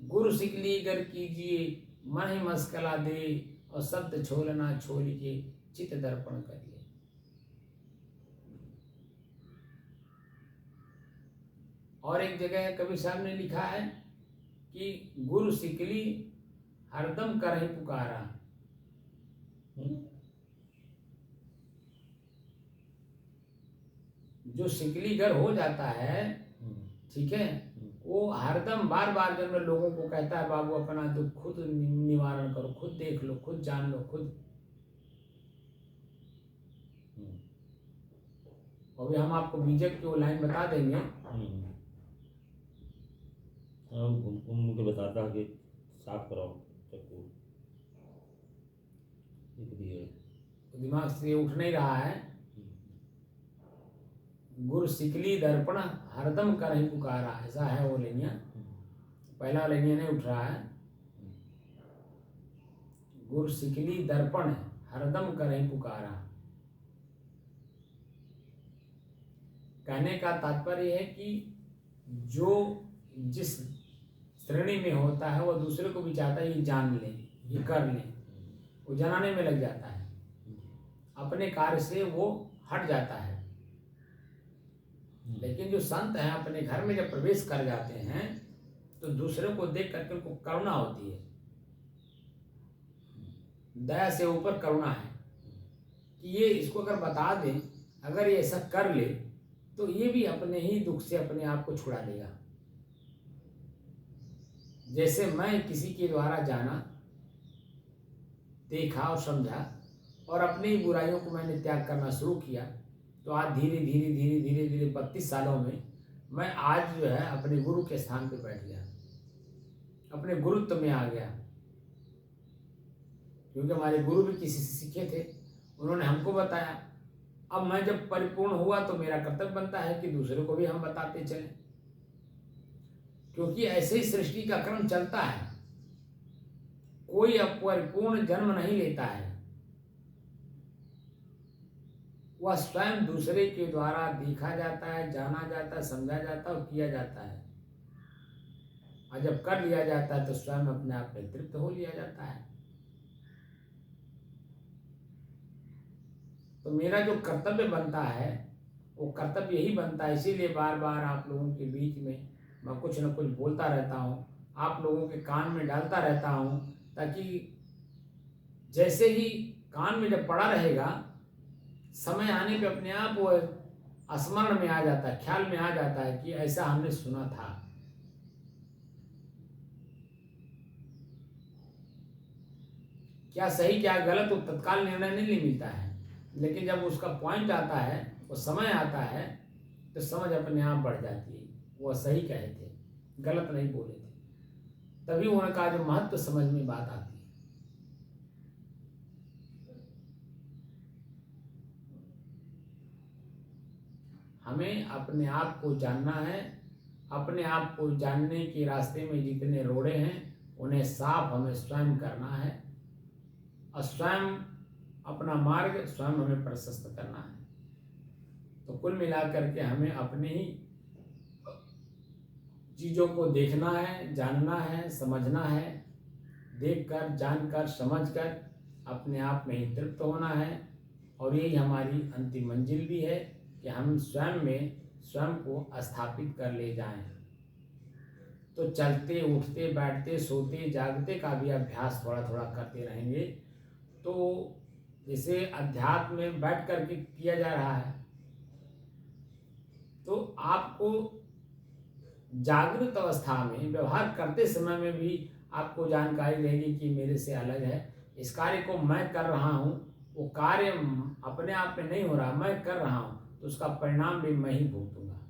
Speaker 1: गुरु सिकली गर कीजिए, मन ही मस्कला दे, और शब्द छोलना छोल के चित दर्पण करिए। और एक जगह कबीर साहब ने लिखा है कि गुरु सिकली हरदम करहि पुकारा। जो सिकलीगर हो जाता है, ठीक है, वो हरदम बार बार जब लोगों को कहता है बाबू अपना दुख खुद निवारण करो, खुद देख लो, खुद जान लो, खुद। अभी हम आपको बीजक की वो लाइन बता देंगे।
Speaker 2: घूम के बताता है कि साफ कराओ चक्कू,
Speaker 1: दिमाग से उठ नहीं रहा है। गुरु सिकली दर्पण हरदम करहि पुकारा, ऐसा है वो लेनिया। पहला लेनिया नहीं उठ रहा है। गुरु सिकली दर्पण हरदम करहि पुकारा। कहने का तात्पर्य है कि जो जिस श्रेणी में होता है वह दूसरे को भी चाहता है ये जान ले, ये कर ले, वो जनाने में लग जाता है, अपने कार्य से वो हट जाता है। लेकिन जो संत हैं अपने घर में जब प्रवेश कर जाते हैं तो दूसरे को देख करके उनको करुणा होती है। दया से ऊपर करुणा है कि ये इसको अगर बता दें, अगर ये ऐसा कर ले तो ये भी अपने ही दुख से अपने आप को छुड़ा लेगा। जैसे मैं किसी के द्वारा जाना, देखा और समझा और अपनी ही बुराइयों को मैंने त्याग करना शुरू किया, तो आज धीरे धीरे धीरे धीरे धीरे 32 सालों में मैं आज जो है अपने गुरु के स्थान पे बैठ गया, अपने गुरुत्व में आ गया। क्योंकि हमारे गुरु भी किसी से सीखे थे, उन्होंने हमको बताया। अब मैं जब परिपूर्ण हुआ तो मेरा कर्तव्य बनता है कि दूसरे को भी हम बताते चलें, क्योंकि ऐसे ही सृष्टि का क्रम चलता है। कोई अपरिपूर्ण जन्म नहीं लेता है, वह स्वयं दूसरे के द्वारा देखा जाता है, जाना जाता है, समझा जाता है और किया जाता है। और जब कर लिया जाता है तो स्वयं अपने आप में तृप्त हो लिया जाता है। तो मेरा जो कर्तव्य बनता है वो कर्तव्य यही बनता है। इसीलिए बार बार आप लोगों के बीच में मैं कुछ न कुछ बोलता रहता हूँ, आप लोगों के कान में डालता रहता हूँ, ताकि जैसे ही कान में जब पड़ा रहेगा, समय आने पे अपने आप वो स्मरण में आ जाता है, ख्याल में आ जाता है कि ऐसा हमने सुना था। क्या सही क्या गलत वो तत्काल निर्णय नहीं मिलता है, लेकिन जब उसका पॉइंट आता है, वो समय आता है, तो समझ अपने आप बढ़ जाती है। वो सही कहे थे, गलत नहीं बोले थे, तभी उनका जो महत्व समझ में बात आती है। हमें अपने आप को जानना है। अपने आप को जानने के रास्ते में जितने रोड़े हैं, उन्हें साफ हमें स्वयं करना है, और स्वयं अपना मार्ग स्वयं हमें प्रशस्त करना है। तो कुल मिलाकर के हमें अपनी ही चीज़ों को देखना है, जानना है, समझना है। देखकर, जानकर, समझकर अपने आप में ही तृप्त होना है, और यही हमारी अंतिम मंजिल भी है कि हम स्वयं में स्वयं को स्थापित कर ले जाएं। तो चलते, उठते, बैठते, सोते, जागते का भी अभ्यास थोड़ा थोड़ा करते रहेंगे। तो जैसे अध्यात्म में बैठ करके किया जा रहा है, तो आपको जागृत अवस्था में व्यवहार करते समय में भी आपको जानकारी रहेगी कि मेरे से अलग है, इस कार्य को मैं कर रहा हूँ, वो कार्य अपने आप में नहीं हो रहा, मैं कर रहा हूँ, तो उसका परिणाम भी मैं ही भुगतूंगा।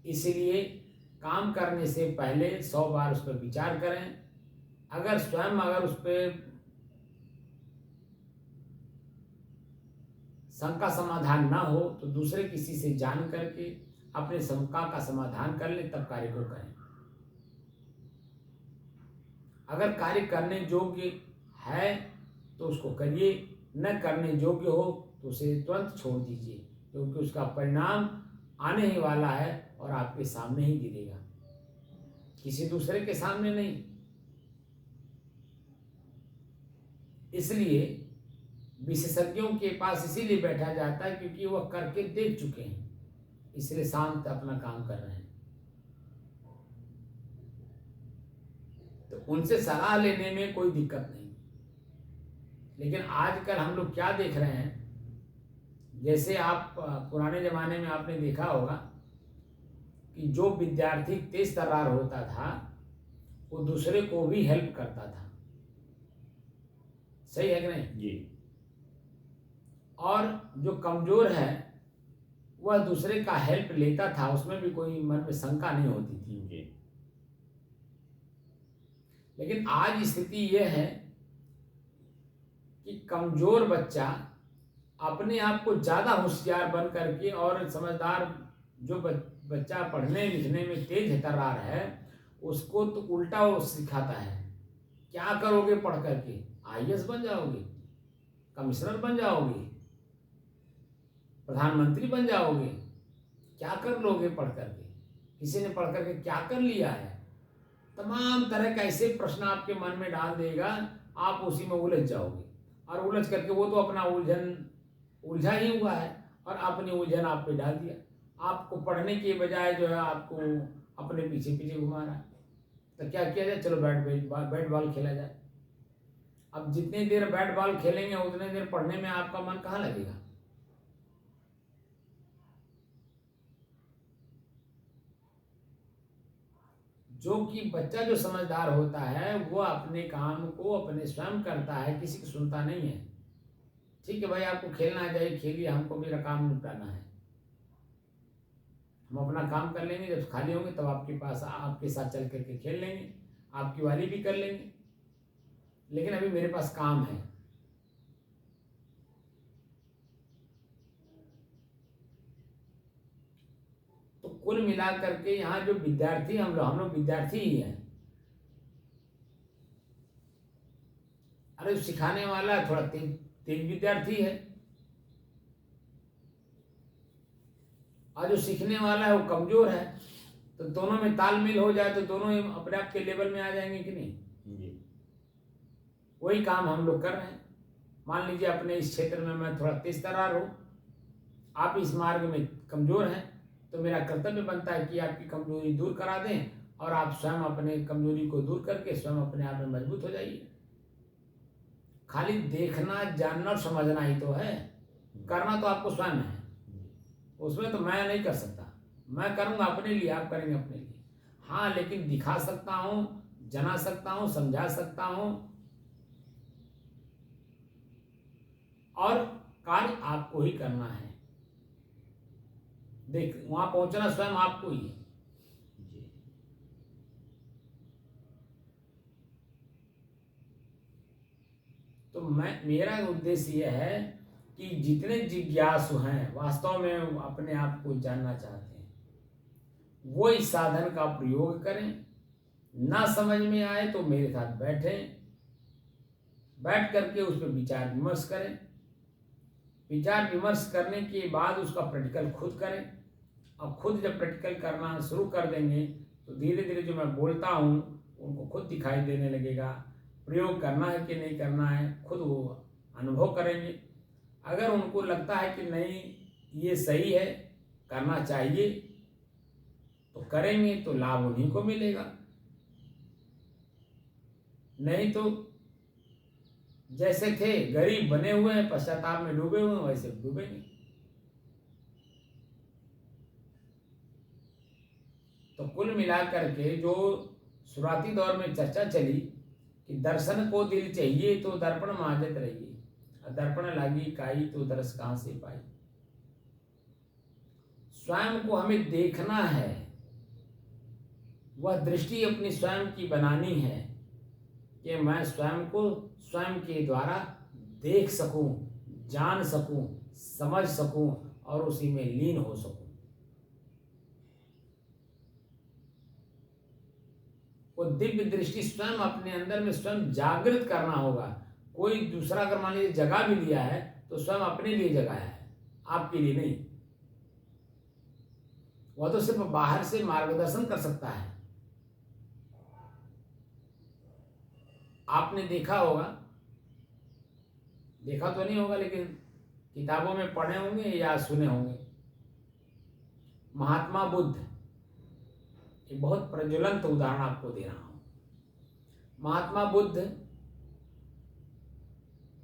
Speaker 1: इसलिए काम करने से पहले 100 बार उस पर विचार करें। अगर स्वयं उस पर शंका समाधान ना हो, तो दूसरे किसी से जान करके अपने शंका का समाधान कर ले, तब कार्य को करें। अगर कार्य करने योग्य है तो उसको करिए, न करने योग्य हो तो उसे तुरंत छोड़ दीजिए, क्योंकि उसका परिणाम आने ही वाला है और आपके सामने ही गिरेगा, किसी दूसरे के सामने नहीं। इसलिए विशेषज्ञों के पास इसीलिए बैठा जाता है क्योंकि वह करके देख चुके हैं, इसलिए शांत अपना काम कर रहे हैं। तो उनसे सलाह लेने में कोई दिक्कत नहीं। लेकिन आजकल हम लोग क्या देख रहे हैं, जैसे आप पुराने जमाने में आपने देखा होगा कि जो विद्यार्थी तेज तर्रार होता था, वो दूसरे को भी हेल्प करता था। सही है कि नहीं
Speaker 2: जी।
Speaker 1: और जो कमजोर है वह दूसरे का हेल्प लेता था, उसमें भी कोई मन में शंका नहीं होती थी।
Speaker 2: जी।
Speaker 1: लेकिन आज स्थिति यह है कि कमजोर बच्चा अपने आप को ज्यादा होशियार बन करके, और समझदार जो बच्चा पढ़ने लिखने में तेज तर्रार है, उसको तो उल्टा वो सिखाता है। क्या करोगे पढ़ करके? IAS बन जाओगे, कमिश्नर बन जाओगे, प्रधानमंत्री बन जाओगे, क्या कर लोगे पढ़ करके? किसी ने पढ़ करके क्या कर लिया है? तमाम तरह के ऐसे प्रश्न आपके मन में डाल देगा, आप उसी में उलझ जाओगे, और उलझ करके वो तो अपना उलझा ही हुआ है, और अपनी उलझन आप पे डाल दिया। आपको पढ़ने के बजाय जो है आपको अपने पीछे पीछे घुमा रहा है। तो क्या किया जाए? चलो बैट बॉल खेला जाए। अब जितनी देर बैट बॉल खेलेंगे उतने देर पढ़ने में आपका मन कहाँ लगेगा? जो कि बच्चा जो समझदार होता है वो अपने काम को अपने स्वयं करता है, किसी की सुनता नहीं है। ठीक है भाई, आपको खेलना है जाइए खेलिए, हमको मेरा काम निपटाना है, हम अपना काम कर लेंगे, जब खाली होंगे तब आपके पास आपके साथ चल करके खेल लेंगे, आपकी वाली भी कर लेंगे, लेकिन अभी मेरे पास काम है। तो कुल मिलाकर के यहाँ जो विद्यार्थी हम लोग विद्यार्थी ही हैं। अरे सिखाने वाला थोड़ा तेज विद्यार्थी है, और जो सीखने वाला है वो कमजोर है। तो दोनों में तालमेल हो जाए तो दोनों ही अपने आप के लेवल में आ जाएंगे कि नहीं? वही काम हम लोग कर रहे हैं। मान लीजिए अपने इस क्षेत्र में मैं थोड़ा तेज तर्रार हूँ, आप इस मार्ग में कमजोर हैं, तो मेरा कर्तव्य बनता है कि आपकी कमजोरी दूर करा दें और आप स्वयं अपने कमजोरी को दूर करके स्वयं अपने आप में मजबूत हो जाइए। खाली देखना, जानना और समझना ही तो है, करना तो आपको स्वयं है। उसमें तो मैं नहीं कर सकता, मैं करूँगा अपने लिए, आप करेंगे अपने लिए। हाँ, लेकिन दिखा सकता हूँ, जना सकता हूँ, समझा सकता हूँ, और कार्य आपको ही करना है। देख, वहां पहुंचना स्वयं आपको ही है। तो मेरा उद्देश्य यह है कि जितने जिज्ञासु हैं, वास्तव में अपने आप को जानना चाहते हैं, वो इस साधन का प्रयोग करें। ना समझ में आए तो मेरे साथ बैठें, बैठ करके उस पर विचार विमर्श करें। विचार विमर्श करने के बाद उसका प्रैक्टिकल खुद करें। और खुद जब प्रैक्टिकल करना शुरू कर देंगे तो धीरे धीरे जो मैं बोलता हूँ उनको खुद दिखाई देने लगेगा। प्रयोग करना है कि नहीं करना है, खुद वो अनुभव करेंगे। अगर उनको लगता है कि नहीं ये सही है, करना चाहिए, तो करेंगे, तो लाभ उन्हीं को मिलेगा। नहीं तो जैसे थे गरीब बने हुए हैं, पश्चाताप में डूबे हुए हैं, वैसे डूबेंगे। तो कुल मिलाकर के जो शुरुआती दौर में चर्चा चली कि दर्शन को दिल चाहिए तो दर्पण माजत रहिए, दर्पण लागी काई तो दर्श कहां से पाई। स्वयं को हमें देखना है, वह दृष्टि अपनी स्वयं की बनानी है कि मैं स्वयं को स्वयं के द्वारा देख सकूं, जान सकूं, समझ सकूं और उसी में लीन हो सकूं। वो दिव्य दृष्टि स्वयं अपने अंदर में स्वयं जागृत करना होगा। कोई दूसरा अगर मान लीजिए जगा भी लिया है तो स्वयं अपने लिए जगाया है, आपके लिए नहीं। वह तो सिर्फ बाहर से मार्गदर्शन कर सकता है। आपने देखा होगा, देखा तो नहीं होगा लेकिन किताबों में पढ़े होंगे या सुने होंगे, महात्मा बुद्ध, एक बहुत प्रज्वलंत उदाहरण आपको दे रहा हूं। महात्मा बुद्ध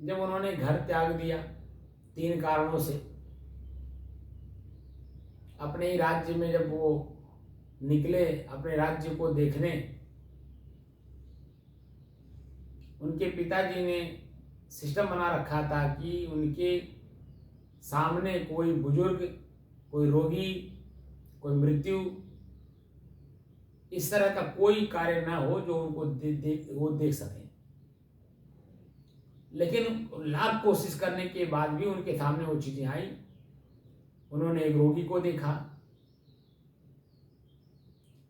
Speaker 1: जब उन्होंने घर त्याग दिया 3 कारणों से, अपने ही राज्य में जब वो निकले अपने राज्य को देखने, उनके पिताजी ने सिस्टम बना रखा था कि उनके सामने कोई बुजुर्ग, कोई रोगी, कोई मृत्यु, इस तरह का कोई कार्य ना हो जो उनको वो देख सकें। लेकिन लाख कोशिश करने के बाद भी उनके सामने वो चीजें आई। उन्होंने एक रोगी को देखा,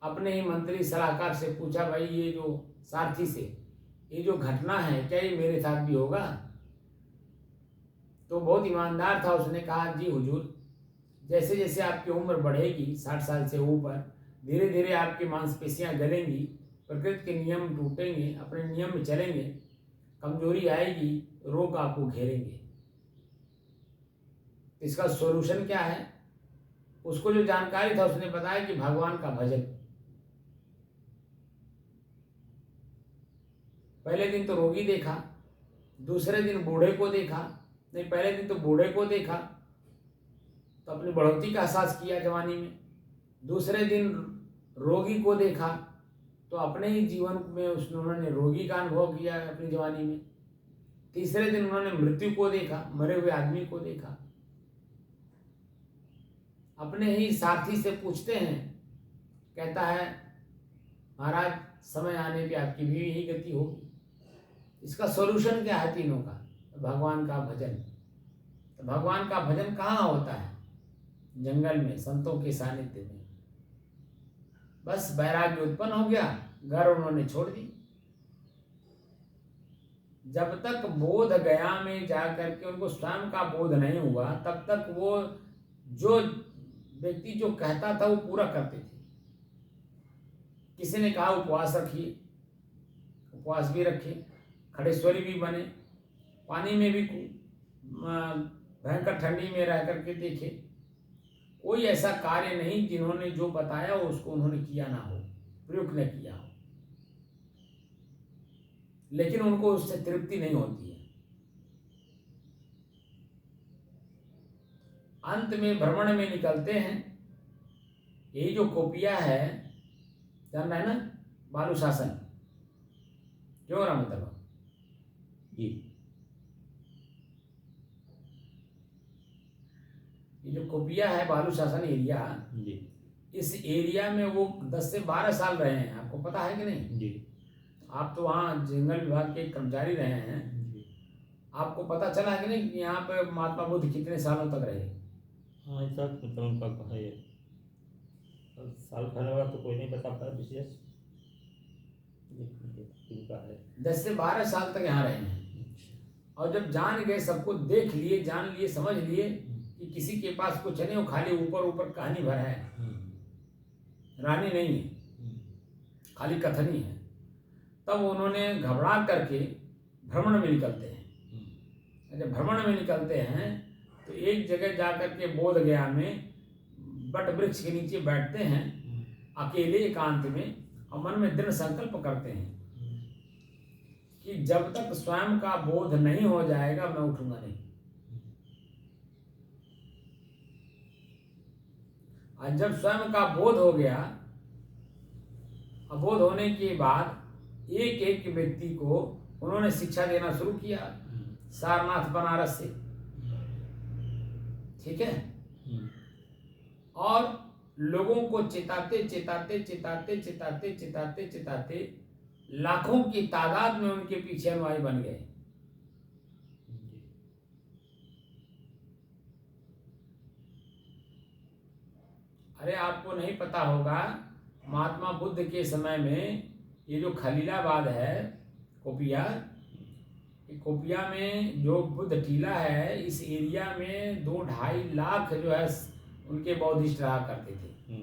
Speaker 1: अपने ही मंत्री सलाहकार से पूछा, भाई ये जो सारथी से ये जो घटना है क्या ये मेरे साथ भी होगा? तो बहुत ईमानदार था, उसने कहा जी हुजूर, जैसे जैसे आपकी उम्र बढ़ेगी 60 साल से ऊपर, धीरे धीरे आपकी मांसपेशियां गलेंगी, प्रकृति के नियम टूटेंगे, अपने नियम में चलेंगे, कमजोरी आएगी, रोग आपको घेरेंगे। इसका सॉल्यूशन क्या है? उसको जो जानकारी था उसने बताया कि भगवान का भजन। पहले दिन तो रोगी देखा, दूसरे दिन बूढ़े को देखा, नहीं पहले दिन तो बूढ़े को देखा तो अपनी बढ़ोतरी का एहसास किया जवानी में, दूसरे दिन रोगी को देखा तो अपने ही जीवन में उन्होंने रोगी का अनुभव किया अपनी जवानी में, तीसरे दिन उन्होंने मृत्यु को देखा, मरे हुए आदमी को देखा। अपने ही साथी से पूछते हैं, कहता है महाराज समय आने पे आपकी भी यही गति होगी। इसका सॉल्यूशन क्या है तीनों का? भगवान का भजन। तो भगवान का भजन कहाँ होता है? जंगल में, संतों के सानिध्य में। बस वैराग्य उत्पन्न हो गया, घर उन्होंने छोड़ दी। जब तक बोध गया में जाकर के उनको स्वयं का बोध नहीं हुआ, तब तक वो जो व्यक्ति जो कहता था वो पूरा करते थे। किसी ने कहा उपवास रखिए, उपवास भी रखे, खड़ेश्वरी भी बने, पानी में भी भयंकर ठंडी में रह करके देखे, कोई ऐसा कार्य नहीं जिन्होंने जो बताया हो उसको उन्होंने किया ना हो, प्रयोग न किया हो, लेकिन उनको उससे तृप्ति नहीं होती है। अंत में भ्रमण में निकलते हैं। यही जो कोपिया है, जान रहा है ना, बालू शासन क्यों रहा मतलब
Speaker 2: जी।
Speaker 1: ये जो कोपिया है बालू शासन एरिया
Speaker 2: जी।
Speaker 1: इस एरिया में वो 10 से 12 साल रहे हैं। आपको पता है कि नहीं?
Speaker 2: जी।
Speaker 1: आप तो वहाँ जंगल विभाग के कर्मचारी रहे हैं,
Speaker 2: जी।
Speaker 1: आपको पता चला है कि नहीं कि यहाँ पे महात्मा बुद्ध कितने सालों तक रहे?
Speaker 2: हाँ, ऐसा मतलब उनका कहा है, साल भरने वाला तो कोई नहीं बता पाया विशेष, उनका है
Speaker 1: 10 से 12 साल तक यहाँ रहे हैं। और जब जान गए, सबको देख लिए, जान लिए, समझ लिए कि किसी के पास कुछ नहीं, वो खाली ऊपर ऊपर कहानी भर है, रानी नहीं है, खाली कथनी है, तब उन्होंने घबरा करके भ्रमण में निकलते हैं। जब भ्रमण में निकलते हैं तो एक जगह जाकर के बोध गया में बट वृक्ष के नीचे बैठते हैं अकेले एकांत में, और मन में दृढ़ संकल्प करते हैं कि जब तक स्वयं का बोध नहीं हो जाएगा मैं उठूंगा नहीं। और जब स्वयं का बोध हो गया, बोध होने के बाद एक एक व्यक्ति को उन्होंने शिक्षा देना शुरू किया, सारनाथ बनारस से, ठीक है, और लोगों को चिताते चिताते चिताते चिताते चिताते चिताते लाखों की तादाद में उनके पीछे अनुयायी बन गए। अरे आपको नहीं पता होगा, महात्मा बुद्ध के समय में ये जो खलीलाबाद है कोपिया, कोपिया में जो बुद्ध टीला है, इस एरिया में 2-2.5 लाख जो है उनके बौद्धिस्ट रहा करते थे।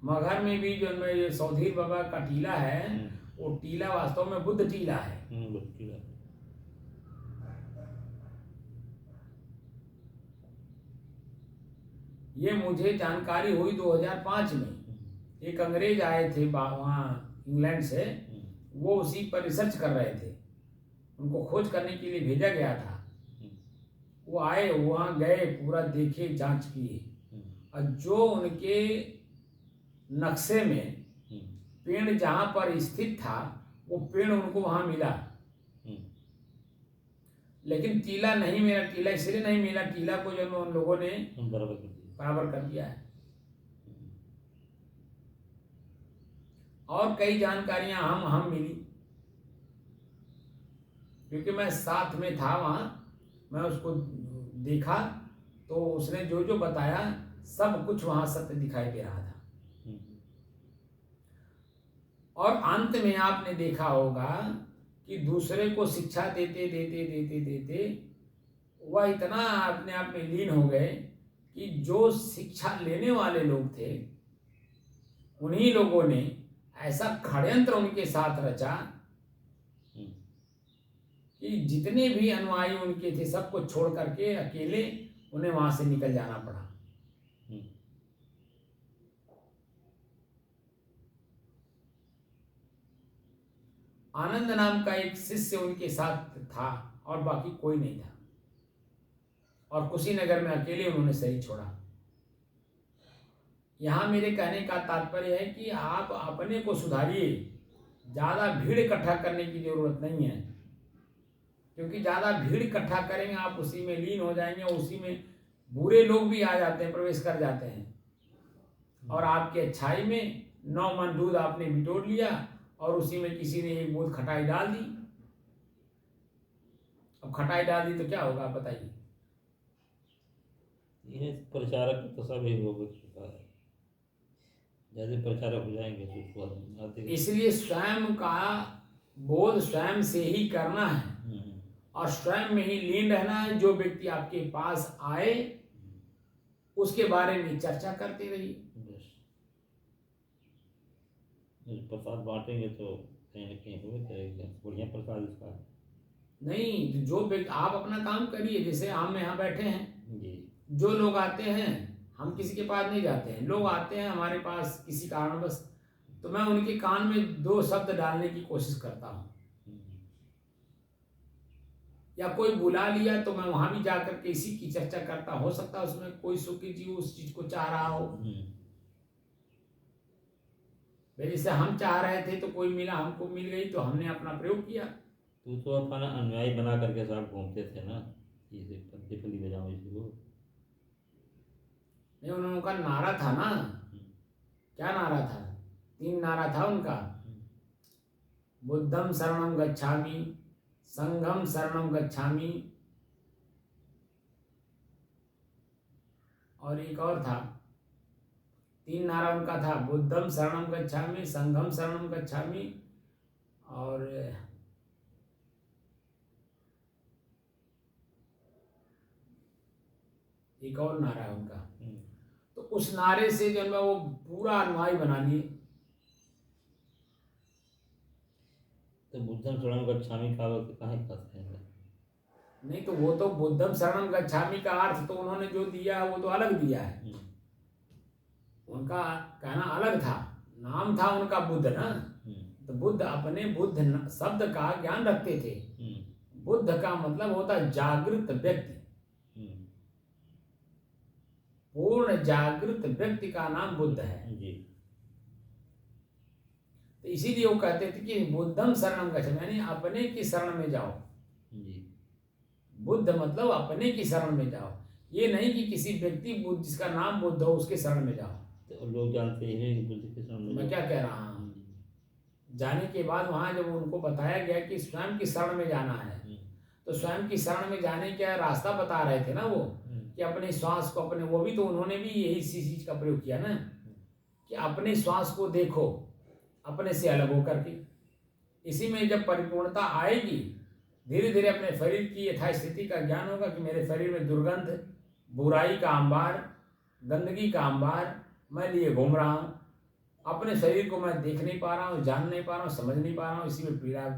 Speaker 1: मगहर में भी जो ये सौधीर बाबा का टीला है, वो टीला वास्तव में बुद्ध टीला है। ये मुझे जानकारी हुई 2005 में। एक अंग्रेज आए थे वहाँ इंग्लैंड से, वो उसी पर रिसर्च कर रहे थे, उनको खोज करने के लिए भेजा गया था। वो आए, वहाँ गए, पूरा देखे, जांच किए, और जो उनके नक्शे में पेड़ जहाँ पर स्थित था वो पेड़ उनको वहाँ मिला, लेकिन टीला नहीं मिला। टीला इसलिए नहीं मिला, टीला को जो उन लोगों ने बराबर कर दिया है। और कई जानकारियां हम मिली, क्योंकि मैं साथ में था वहाँ, मैं उसको देखा, तो उसने जो जो बताया सब कुछ वहाँ सत्य दिखाई दे रहा था। और अंत में आपने देखा होगा कि दूसरे को शिक्षा देते देते देते देते वह इतना अपने आप में लीन हो गए कि जो शिक्षा लेने वाले लोग थे, उन्हीं लोगों ने ऐसा षड्यंत्र उनके साथ रचा कि जितने भी अनुयायी उनके थे सबको छोड़ करके अकेले उन्हें वहां से निकल जाना पड़ा। आनंद नाम का एक शिष्य उनके साथ था और बाकी कोई नहीं था, और कुशीनगर में अकेले उन्होंने शरीर छोड़ा। यहां मेरे कहने का तात्पर्य है कि आप अपने को सुधारिए, ज्यादा भीड़ इकट्ठा करने की जरूरत नहीं है, क्योंकि ज्यादा भीड़ इकट्ठा करेंगे आप उसी में लीन हो जाएंगे, उसी में बुरे लोग भी आ जाते हैं, प्रवेश कर जाते हैं, और आपकी अच्छाई में 9 मन दूध आपने बिटोर लिया और उसी में किसी ने 1 बूंद खटाई डाल दी। अब खटाई डाल दी तो क्या होगा आप बताइए?
Speaker 2: ये प्रचारक तो सब ही हो चुका है, ज्यादा प्रचारक हो जाएंगे तो
Speaker 1: इसलिए स्वयं का बोध स्वयं से ही करना है और स्वयं में ही लीन रहना है। जो व्यक्ति आपके पास आए उसके बारे में चर्चा करते रहिए।
Speaker 2: प्रसाद बांटेंगे तो कहीं न कहीं हो जाएगा, बढ़िया प्रसाद इसका
Speaker 1: नहीं। जो व्यक्ति आप अपना काम करिए, जैसे हम यहाँ बैठे हैं,
Speaker 2: जी,
Speaker 1: जो लोग आते हैं हम किसी के पास नहीं जाते हैं। लोग आते हैं हमारे पास किसी कारणवश, तो मैं उनके कान में 2 शब्द डालने की कोशिश करता हूँ, या कोई बुला लिया तो मैं वहाँ भी जाकर के इसी की चर्चा करता। हो सकता है उसमें कोई सुखी जीव उस चीज को चाह रहा हो। जैसे हम चाह रहे थे तो कोई मिला, हमको मिल गई तो हमने अपना प्रयोग किया।
Speaker 2: तू तो अपना अनुयायी बना करके साथ घूमते थे ना, ये पंथी बजाओ इसी को।
Speaker 1: नहीं, उनका नारा था ना, क्या नारा था? 3 नारा था उनका। बुद्धम शरणम गच्छामि, संघम शरणम गच्छामि, और एक और था। 3 नारा उनका था, बुद्धम शरणम गच्छामि, संघम शरणम गच्छामि, और एक और नारा है उनका। तो उस नारे से जो है वो पूरा अनुयायी बना लिए।
Speaker 2: तो बुद्धम शरणम गच्छामि का कहाँ कहते हैं?
Speaker 1: नहीं, तो वो तो बुद्धम शरणम गच्छामि का अर्थ तो उन्होंने जो दिया है वो तो अलग दिया है। उनका कहना अलग था, नाम था उनका बुद्ध ना। तो बुद्ध अपने बुद्ध शब्द का ज्ञान रखते थे। बुद्ध का मतलब होता है जागृत व्यक्ति। पूर्ण जागृत व्यक्ति का नाम बुद्ध है जी। तो इसीलिए वो कहते थे कि बुद्धम शरणम गच्छामि, यानी अपने की शरण में जाओ जी। बुद्ध मतलब अपने की शरण में जाओ, ये नहीं कि किसी व्यक्ति बुद्ध जिसका नाम बुद्ध हो उसके शरण में जाओ।
Speaker 2: तो लोग जानते हैं कि बुद्ध के शरण में,
Speaker 1: मैं क्या कह रहा हूँ, जाने के बाद वहां जब उनको बताया गया कि स्वयं की शरण में जाना है, तो स्वयं की शरण में जाने का रास्ता बता रहे थे ना वो, कि अपने श्वास को अपने, वो भी तो उन्होंने भी यही चीज का प्रयोग किया ना, कि अपने श्वास को देखो अपने से अलग होकर के। इसी में जब परिपूर्णता आएगी, धीरे धीरे अपने शरीर की यथास्थिति का ज्ञान होगा कि मेरे शरीर में दुर्गंध, बुराई का अंबार, गंदगी का अंबार मैं लिए घूम रहा हूँ। अपने शरीर को मैं देख नहीं पा रहा हूँ, जान नहीं पा रहा हूँ, समझ नहीं पा रहा हूँ, इसी में पीड़ा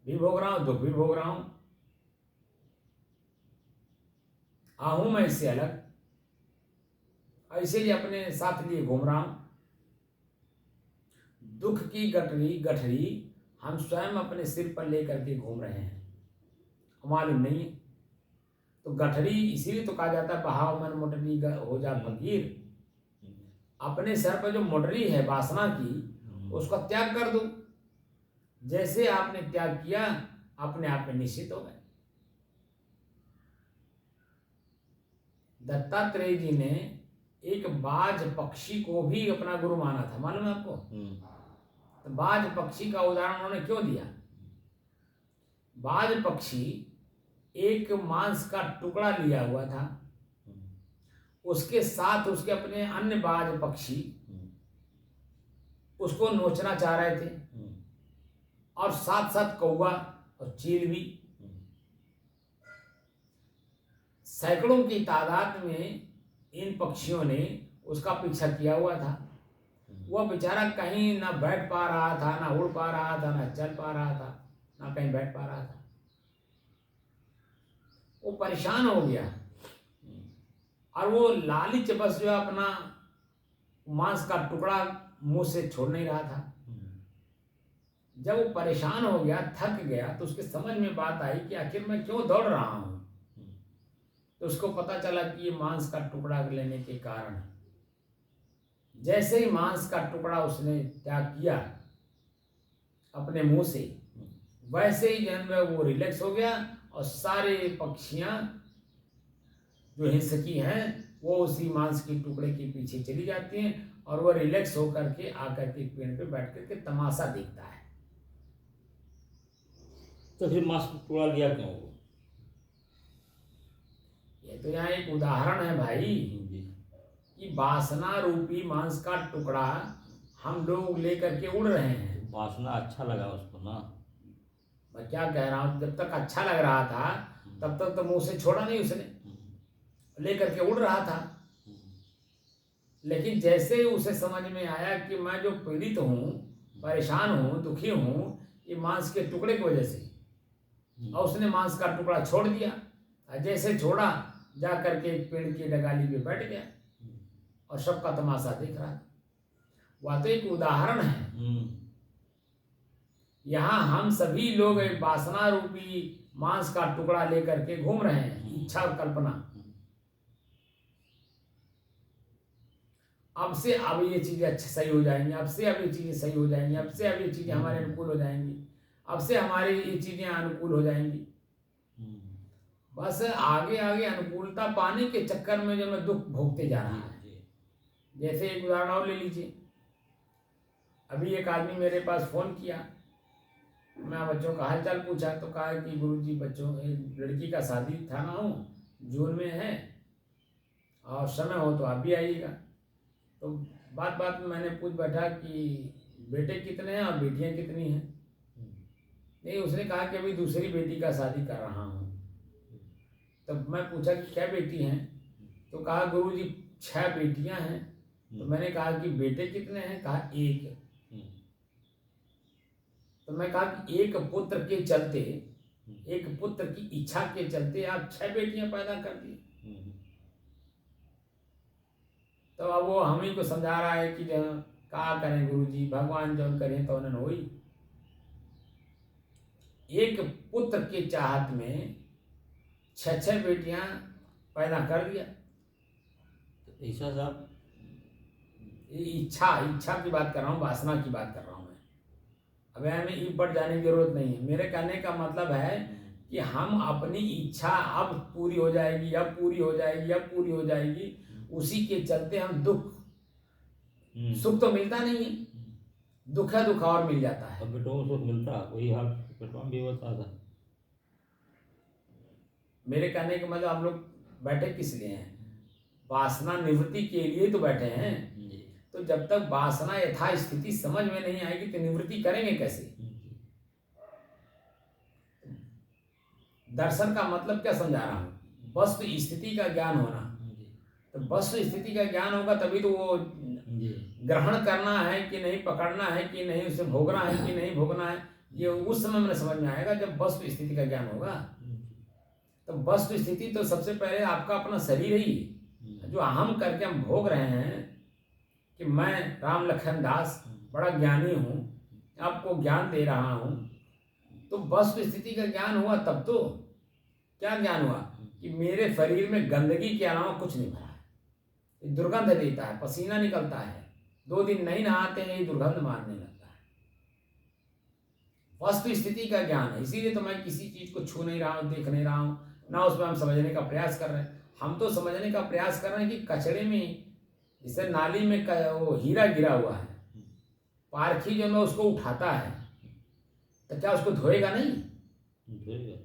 Speaker 1: भी भोग रहा हूँ, दुख भी भोग रहा हूँ। आहूँ मैं इससे अलग, ऐसे ही अपने साथ लिए घूम रहा हूँ। दुख की गठरी हम स्वयं अपने सिर पर लेकर के घूम रहे हैं, मालूम नहीं है। तो गठरी इसीलिए तो कहा जाता है बहाव मन मोटरी हो जा फकीर। अपने सर पर जो मोटरी है वासना की, उसका त्याग कर दो। जैसे आपने त्याग किया, अपने आप में निश्चित हो गए। दत्तात्रेय जी ने एक बाज पक्षी को भी अपना गुरु माना था, मालूम है आपको? तो बाज पक्षी का उदाहरण उन्होंने क्यों दिया? बाज पक्षी एक मांस का टुकड़ा लिया हुआ था, उसके साथ उसके अपने अन्य बाज पक्षी उसको नोचना चाह रहे थे, और साथ साथ कौवा और चील भी। सैकड़ों की तादाद में इन पक्षियों ने उसका पीछा किया हुआ था। वह बेचारा कहीं ना बैठ पा रहा था, ना उड़ पा रहा था, ना चल पा रहा था, ना कहीं बैठ पा रहा था। वो परेशान हो गया, और वो लालच बस जो अपना मांस का टुकड़ा मुंह से छोड़ नहीं रहा था। जब वो परेशान हो गया, थक गया, तो उसके समझ में बात आई कि आखिर मैं क्यों दौड़ रहा हूं। तो उसको पता चला कि ये मांस का टुकड़ा लेने के कारण है। जैसे ही मांस का टुकड़ा उसने त्याग किया अपने मुंह से, वैसे ही जन्म में वो रिलैक्स हो गया, और सारे पक्षियां जो हिंसकी हैं वो उसी मांस के टुकड़े के पीछे चली जाती हैं, और वो रिलैक्स होकर के आकर के पेड़ पे बैठ करके तमाशा देखता है।
Speaker 2: तो फिर मांस का टुकड़ा लिया क्यों?
Speaker 1: ये तो यहाँ एक उदाहरण है भाई, कि वासना रूपी मांस का टुकड़ा हम लोग लेकर के उड़ रहे हैं।
Speaker 2: वासना अच्छा लगा उसको ना।
Speaker 1: मैं क्या कह रहा हूँ, जब तक अच्छा लग रहा था तब तक तो मुंह से छोड़ा नहीं उसने, लेकर के उड़ रहा था। लेकिन जैसे ही उसे समझ में आया कि मैं जो पीड़ित हूँ, परेशान हूँ, दुखी हूँ, ये मांस के टुकड़े की वजह से, और उसने मांस का टुकड़ा छोड़ दिया। जैसे छोड़ा, जा करके एक पेड़ की डगाली पे बैठ गया। और सबका तमाशा देख रहा था। वह तो एक उदाहरण है। यहाँ हम सभी लोग एक वासना रूपी मांस का टुकड़ा लेकर के घूम रहे हैं, इच्छा और कल्पना। अब से अब ये चीजें अच्छी सही हो जाएंगी, अब से अब ये चीजें सही हो जाएंगी, अब से अब ये चीजें हमारे अनुकूल हो जाएंगी, अब से हमारी ये चीजें अनुकूल हो जाएंगी। बस आगे आगे अनुकूलता पाने के चक्कर में जो मैं दुख भोगते जा रहा है। जैसे एक उदाहरण और ले लीजिए, अभी एक आदमी मेरे पास फोन किया, मैं बच्चों का हालचाल पूछा तो कहा कि गुरुजी बच्चों एक लड़की का शादी था ना, जून में है और समय हो तो आप भी आइएगा। तो बात बात में मैंने पूछ बैठा कि बेटे कितने हैं और बेटियां कितनी हैं। नहीं, उसने कहा कि अभी दूसरी बेटी का शादी कर रहा हूँ। तब मैं पूछा कि क्या बेटी हैं, तो कहा गुरुजी 6 बेटियां हैं। तो मैंने कहा कि बेटे कितने हैं, कहा 1। तो मैं कहा कि एक पुत्र के चलते, एक पुत्र की इच्छा के चलते आप 6 बेटियां पैदा कर दी। तो अब वो हम ही को समझा रहा है कि क्या करें गुरुजी, भगवान जो करें तो उन्होंने हुई। एक पुत्र के चाहत में 6 बेटियां पैदा कर दिया।
Speaker 2: तो ऐसा साहब,
Speaker 1: इच्छा की बात कर रहा हूँ, वासना की बात कर रहा हूँ मैं। अब हमें ई पर जाने की जरूरत नहीं है। मेरे कहने का मतलब है कि हम अपनी इच्छा अब पूरी हो जाएगी, अब पूरी हो जाएगी, अब पूरी हो जाएगी, उसी के चलते हम दुख, सुख तो मिलता नहीं है, दुख है, दुख और मिल जाता है।
Speaker 2: अब बेटों को सुख मिलता, वही हाल बेटों भी होता था।
Speaker 1: मेरे कहने का मतलब हम लोग बैठे किस लिए हैं, वासना निवृत्ति के लिए तो बैठे हैं। तो जब तक वासना यथा स्थिति समझ में नहीं आएगी तो निवृत्ति करेंगे कैसे। दर्शन का मतलब क्या समझा रहा हूँ, वस्तु स्थिति का ज्ञान होना। तो वस्तु स्थिति का ज्ञान होगा तभी तो वो ग्रहण करना है कि नहीं, पकड़ना है कि नहीं, उसे भोगना है कि नहीं भोगना है, ये उस समय में समझ में आएगा जब वस्तु स्थिति का ज्ञान होगा। तो वस्तु स्थिति तो सबसे पहले आपका अपना शरीर ही, जो अहम करके हम भोग रहे हैं कि मैं राम लखन दास बड़ा ज्ञानी हूँ, आपको ज्ञान दे रहा हूँ। तो वस्तु स्थिति का ज्ञान हुआ तब तो क्या ज्ञान हुआ कि मेरे शरीर में गंदगी के अलावा कुछ नहीं भरा है, दुर्गंध देता है, पसीना निकलता है, 2 दिन नहीं नहाते हैं, ये दुर्गंध मारने लगता है। वस्तु स्थिति का ज्ञान है। इसीलिए तो मैं किसी चीज को छू नहीं रहा हूँ, देख नहीं रहा हूँ, ना उसमें हम समझने का प्रयास कर रहे हैं। हम तो समझने का प्रयास कर रहे हैं कि कचड़े में, जैसे नाली में वो हीरा गिरा हुआ है, पारखी जो है उसको उठाता है तो क्या उसको धोएगा नहीं?
Speaker 2: धोएगा।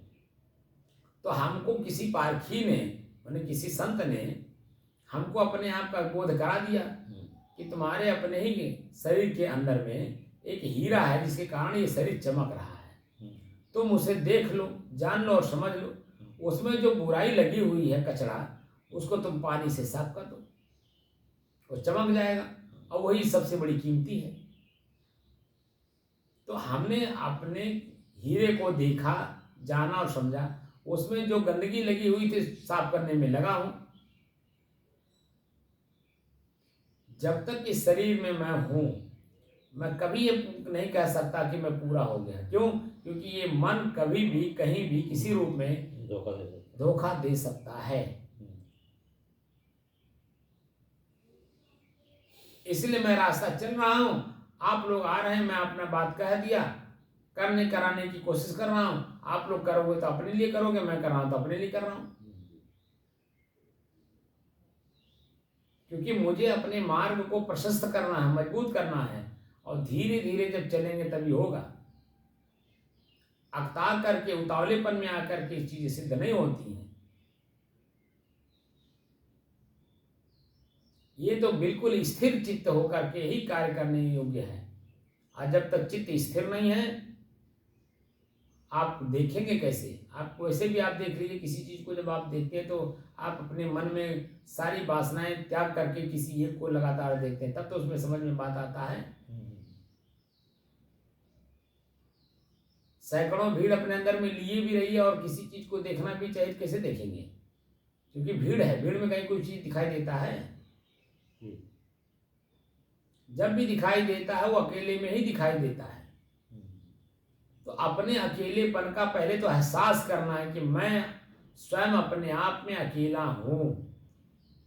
Speaker 1: तो हमको किसी पारखी ने, मैंने किसी संत ने हमको अपने आप का बोध करा दिया कि तुम्हारे अपने ही शरीर के अंदर में एक हीरा है जिसके कारण ये शरीर चमक रहा है। तुम उसे देख लो, जान लो और समझ लो। उसमें जो बुराई लगी हुई है, कचरा, उसको तुम पानी से साफ कर दो, वो चमक जाएगा, और वही सबसे बड़ी कीमती है। तो हमने अपने हीरे को देखा, जाना और समझा, उसमें जो गंदगी लगी हुई थी साफ करने में लगा हूं। जब तक इस शरीर में मैं हूं, मैं कभी ये नहीं कह सकता कि मैं पूरा हो गया। क्यों? क्योंकि ये मन कभी भी कहीं भी किसी रूप में धोखा दे सकता है। इसलिए मैं रास्ता चल रहा हूं, आप लोग आ रहे हैं, मैं अपना बात कह दिया, करने कराने की कोशिश कर रहा हूं। आप लोग करोगे तो अपने लिए करोगे, मैं कर रहा हूं तो अपने लिए कर रहा हूं। क्योंकि मुझे अपने मार्ग को प्रशस्त करना है, मजबूत करना है, और धीरे धीरे जब चलेंगे तभी होगा। अवतार करके, उतावलेपन में आकर के चीजें सिद्ध नहीं होती हैं। ये तो बिल्कुल स्थिर चित्त होकर के ही कार्य करने योग्य है। और जब तक चित्त स्थिर नहीं है, आप देखेंगे कैसे? आप वैसे भी आप देख लीजिए, किसी चीज को जब आप देखते हैं तो आप अपने मन में सारी वासनाएं त्याग करके किसी एक को लगातार देखते हैं, तब तो उसमें समझ में बात आता है। सैकड़ों भीड़ अपने अंदर में लिए भी रही है और किसी चीज को देखना भी चाहिए, कैसे देखेंगे? क्योंकि भीड़ है, भीड़ में कहीं कोई चीज दिखाई देता है?
Speaker 2: जी।
Speaker 1: जब भी दिखाई देता है वो अकेले में ही दिखाई देता है। तो अपने अकेलेपन का पहले तो एहसास करना है कि मैं स्वयं अपने आप में अकेला हूँ।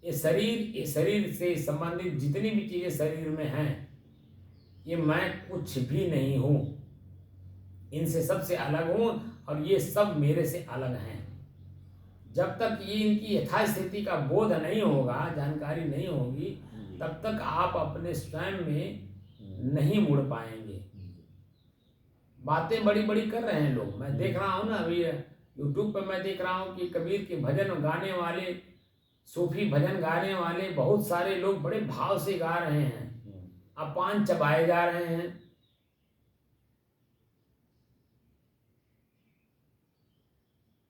Speaker 1: ये शरीर से संबंधित जितनी भी चीज़ें शरीर में हैं, ये मैं कुछ भी नहीं हूँ, इनसे सबसे अलग हूँ और ये सब मेरे से अलग हैं। जब तक ये इनकी यथास्थिति का बोध नहीं होगा, जानकारी नहीं होगी, तब तक आप अपने स्वयं में नहीं मुड़ पाएंगे। बातें बड़ी बड़ी कर रहे हैं लोग, मैं देख रहा हूँ ना अभी यूट्यूब पर, मैं देख रहा हूँ कि कबीर के भजन गाने वाले, सूफी भजन गाने वाले बहुत सारे लोग बड़े भाव से गा रहे हैं, अब पान चबाए जा रहे हैं।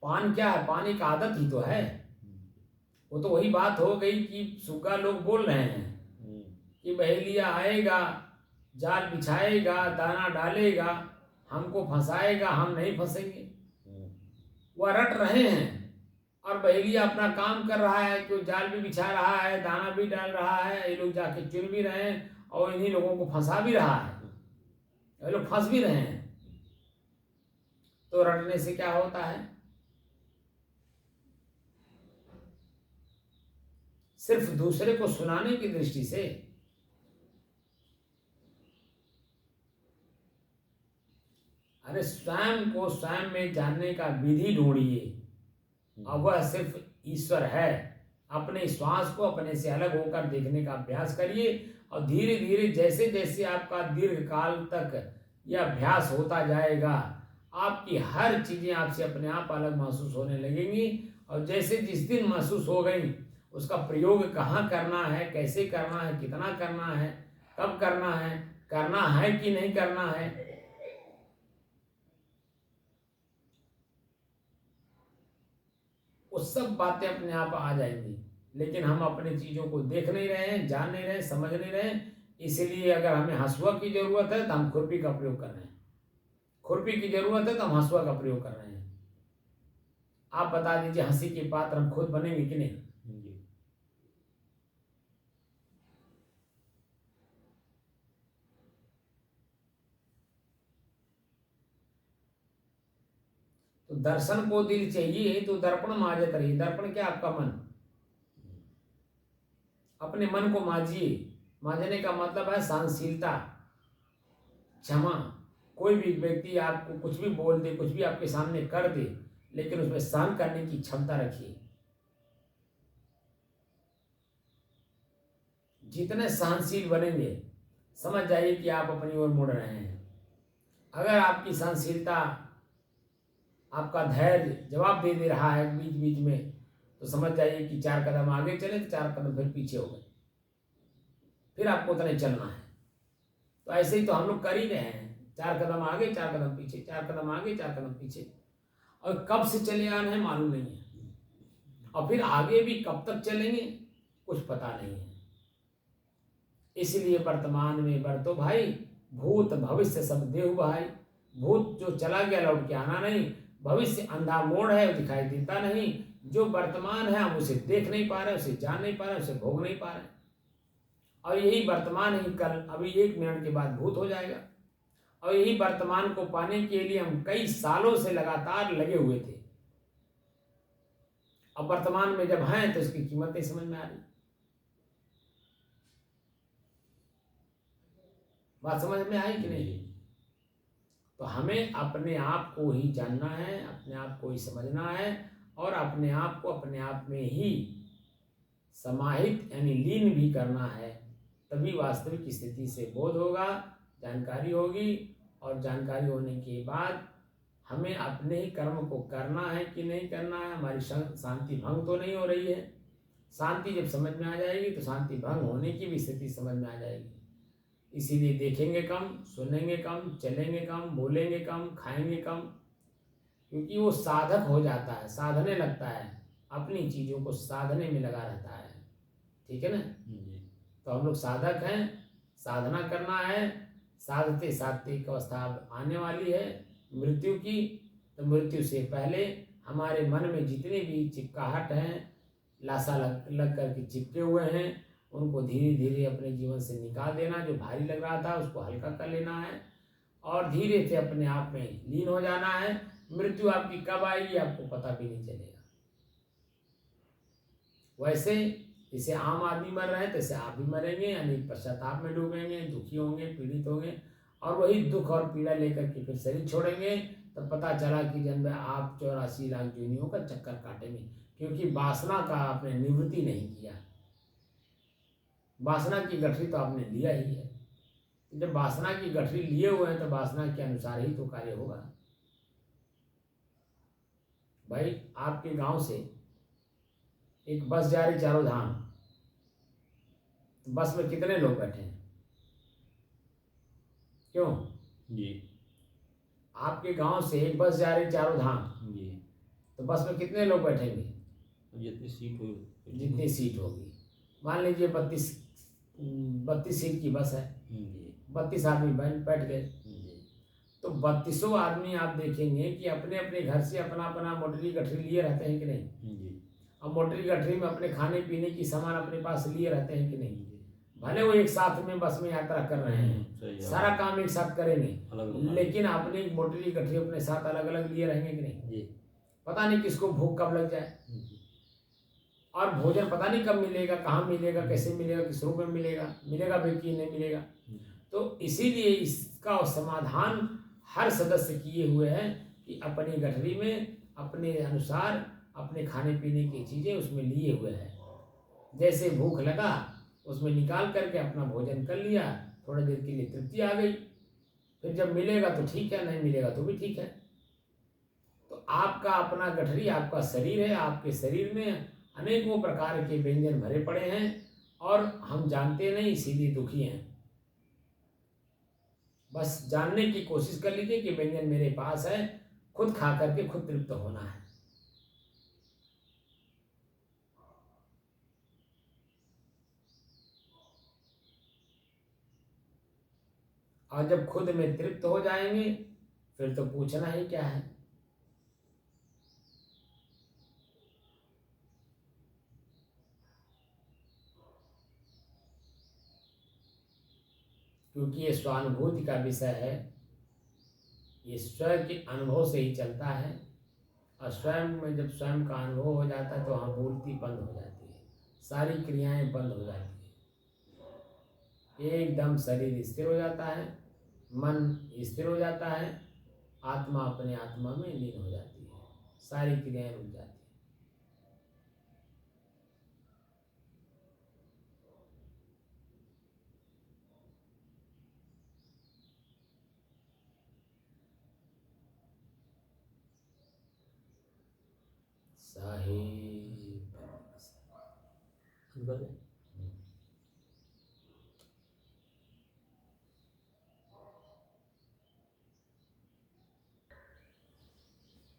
Speaker 1: पान क्या है? पान एक आदत ही तो है। वो तो वही बात हो गई कि सुग्गा लोग बोल रहे हैं कि बहेलिया आएगा, जाल बिछाएगा, दाना डालेगा, हमको फंसाएगा, हम नहीं फंसेंगे। वह रट रहे हैं और बहेलिया अपना काम कर रहा है कि जाल भी बिछा रहा है, दाना भी डाल रहा है, ये लोग जाके चुन भी रहे हैं और इन्हीं लोगों को फंसा भी रहा है, ये लोग फंस भी रहे हैं। तो रटने से क्या होता है? सिर्फ दूसरे को सुनाने की दृष्टि से। अरे स्वयं को स्वयं में जानने का विधि ढूंढिए, अब वह सिर्फ ईश्वर है। अपने श्वास को अपने से अलग होकर देखने का अभ्यास करिए और धीरे धीरे जैसे जैसे आपका दीर्घ काल तक यह अभ्यास होता जाएगा, आपकी हर चीजें आपसे अपने आप अलग महसूस होने लगेंगी। और जैसे जिस दिन महसूस हो गई, उसका प्रयोग कहाँ करना है, कैसे करना है, कितना करना है, कब करना है कि नहीं करना है, वो सब बातें अपने आप आ जाएंगी। लेकिन हम अपनी चीज़ों को देख नहीं रहे हैं, जान नहीं रहे हैं, समझ नहीं रहे हैं। इसीलिए अगर हमें हंसुआ की जरूरत है तो हम खुरपी का प्रयोग कर रहे हैं, खुरपी की जरूरत है तो हम हंसुआ का प्रयोग कर रहे हैं। आप बता दीजिए, हंसी के पात्र हम खुद बनेंगे कि नहीं? तो दर्शन को दिल चाहिए तो दर्पण माजत रही। दर्पण क्या? आपका मन। अपने मन को माजिए। मांजने का मतलब है सहनशीलता, क्षमा। कोई भी व्यक्ति आपको कुछ भी बोल दे, कुछ भी आपके सामने कर दे, लेकिन उसमें सहन करने की क्षमता रखिए। जितने सहनशील बनेंगे, समझ जाइए कि आप अपनी ओर मुड़ रहे हैं। अगर आपकी सहनशीलता, आपका धैर्य जवाब दे रहा है बीच बीच में, तो समझ जाइए कि 4 कदम आगे चले तो 4 कदम फिर पीछे हो गए, फिर आपको उतना ही चलना है। तो ऐसे ही तो हम लोग कर ही रहे हैं, 4 कदम आगे 4 कदम पीछे, 4 कदम आगे 4 कदम पीछे, और कब से चले आ रहे हैं मालूम नहीं है, और फिर आगे भी कब तक चलेंगे कुछ पता नहीं है। इसलिए वर्तमान में बरतो भाई, भूत भविष्य सब देहु भाई। भूत जो चला गया लौट के आना नहीं, भविष्य अंधा मोड़ है, वो दिखाई देता नहीं। जो वर्तमान है हम उसे देख नहीं पा रहे, उसे जान नहीं पा रहे, उसे भोग नहीं पा रहे। और यही वर्तमान ही कल, अभी 1 मिनट के बाद भूत हो जाएगा। और यही वर्तमान को पाने के लिए हम कई सालों से लगातार लगे हुए थे। अब वर्तमान में जब हैं तो इसकी कीमत नहीं समझ में आ रही। बात समझ में आई कि नहीं? तो हमें अपने आप को ही जानना है, अपने आप को ही समझना है, और अपने आप को अपने आप में ही समाहित यानी लीन भी करना है। तभी वास्तविक स्थिति से बोध होगा, जानकारी होगी, और जानकारी होने के बाद हमें अपने ही कर्म को करना है कि नहीं करना है। हमारी शांति भंग तो नहीं हो रही है। शांति जब समझ में आ जाएगी तो शांति भंग होने की भी स्थिति समझ में आ जाएगी। इसीलिए देखेंगे कम, सुनेंगे कम, चलेंगे कम, बोलेंगे कम, खाएंगे कम, क्योंकि वो साधक हो जाता है, साधने लगता है, अपनी चीज़ों को साधने में लगा रहता है। ठीक है ना? तो हम लोग साधक हैं, साधना करना है। साधते साधते एक अवस्था आने वाली है मृत्यु की। तो मृत्यु से पहले हमारे मन में जितने भी चिपकाहट हैं, लाशा लग करके चिपके हुए हैं, उनको धीरे धीरे अपने जीवन से निकाल देना। जो भारी लग रहा था उसको हल्का कर लेना है और धीरे से अपने आप में लीन हो जाना है। मृत्यु आपकी कब आएगी आपको पता भी नहीं चलेगा। वैसे जैसे आम आदमी मर रहे हैं तैसे आप भी मरेंगे, यानी पश्चाताप में डूबेंगे, दुखी होंगे, पीड़ित होंगे और वही दुख और पीड़ा लेकर के फिर शरीर छोड़ेंगे। तब पता चला कि जन्म में आप 84 लाख योनियों का चक्कर काटेंगे, क्योंकि वासना का आपने निवृत्ति नहीं किया। वासना की गठरी तो आपने लिया ही है। जब वासना की गठरी लिए हुए हैं तो वासना के अनुसार ही तो कार्य होगा। भाई आपके गांव से एक बस जा रही चारों धाम, बस में कितने लोग बैठे हैं? क्यों
Speaker 2: जी
Speaker 1: आपके गांव से एक बस जा रही चारों धाम
Speaker 2: जी,
Speaker 1: तो बस में कितने लोग बैठेंगे?
Speaker 2: जितनी सीट होगी
Speaker 1: जितनी सीट होगी। मान लीजिए 32 सीट की बस है,
Speaker 2: जी
Speaker 1: 32 आदमी बैठ गए।
Speaker 2: जी
Speaker 1: तो 32 आदमी आप देखेंगे कि अपने अपने घर से अपना अपना मोटरी गठरी लिए रहते हैं कि नहीं?
Speaker 2: जी
Speaker 1: अब मोटरी गठरी में अपने खाने पीने की सामान अपने पास लिए रहते हैं कि नहीं?
Speaker 2: जी,
Speaker 1: भले वो एक साथ में बस में यात्रा कर रहे हैं,
Speaker 2: सही है।
Speaker 1: सारा काम एक साथ करेंगे,
Speaker 2: अलग अलग
Speaker 1: लेकिन अपनी मोटरी गठरी अपने साथ अलग अलग लिए रहेंगे कि नहीं?
Speaker 2: जी
Speaker 1: पता नहीं किसको भूख कब लग जाए
Speaker 2: जी
Speaker 1: और भोजन पता नहीं कब मिलेगा, कहाँ मिलेगा, कैसे मिलेगा, किस रूप में मिलेगा, मिलेगा भी कि नहीं मिलेगा। तो इसीलिए इसका समाधान हर सदस्य किए हुए हैं कि अपनी गठरी में अपने अनुसार अपने खाने पीने की चीज़ें उसमें लिए हुए हैं। जैसे भूख लगा उसमें निकाल करके अपना भोजन कर लिया, थोड़ी देर के लिए तृप्ति आ गई, फिर जब मिलेगा तो ठीक है, नहीं मिलेगा तो भी ठीक है। तो आपका अपना गठरी आपका शरीर है, आपके शरीर में अनेकों प्रकार के व्यंजन भरे पड़े हैं और हम जानते नहीं, इसीलिए दुखी हैं। बस जानने की कोशिश कर लीजिए कि व्यंजन मेरे पास है, खुद खा करके खुद तृप्त होना है। और जब खुद में तृप्त हो जाएंगे फिर तो पूछना ही क्या है। क्योंकि ये स्वानुभूति का विषय है, ये स्वयं के अनुभव से ही चलता है और स्वयं में जब स्वयं का अनुभव हो जाता है तो वहाँ मूर्ति बंद हो जाती है, सारी क्रियाएं बंद हो जाती है, एकदम शरीर स्थिर हो जाता है, मन स्थिर हो जाता है, आत्मा अपने आत्मा में लीन हो जाती है, सारी क्रियाएं रुक जाती है। साहिब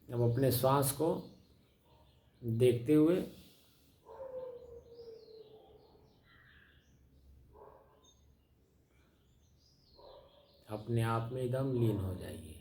Speaker 1: अब अपने श्वास को देखते हुए अपने आप में एकदम लीन हो जाइए।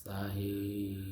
Speaker 1: साहिब।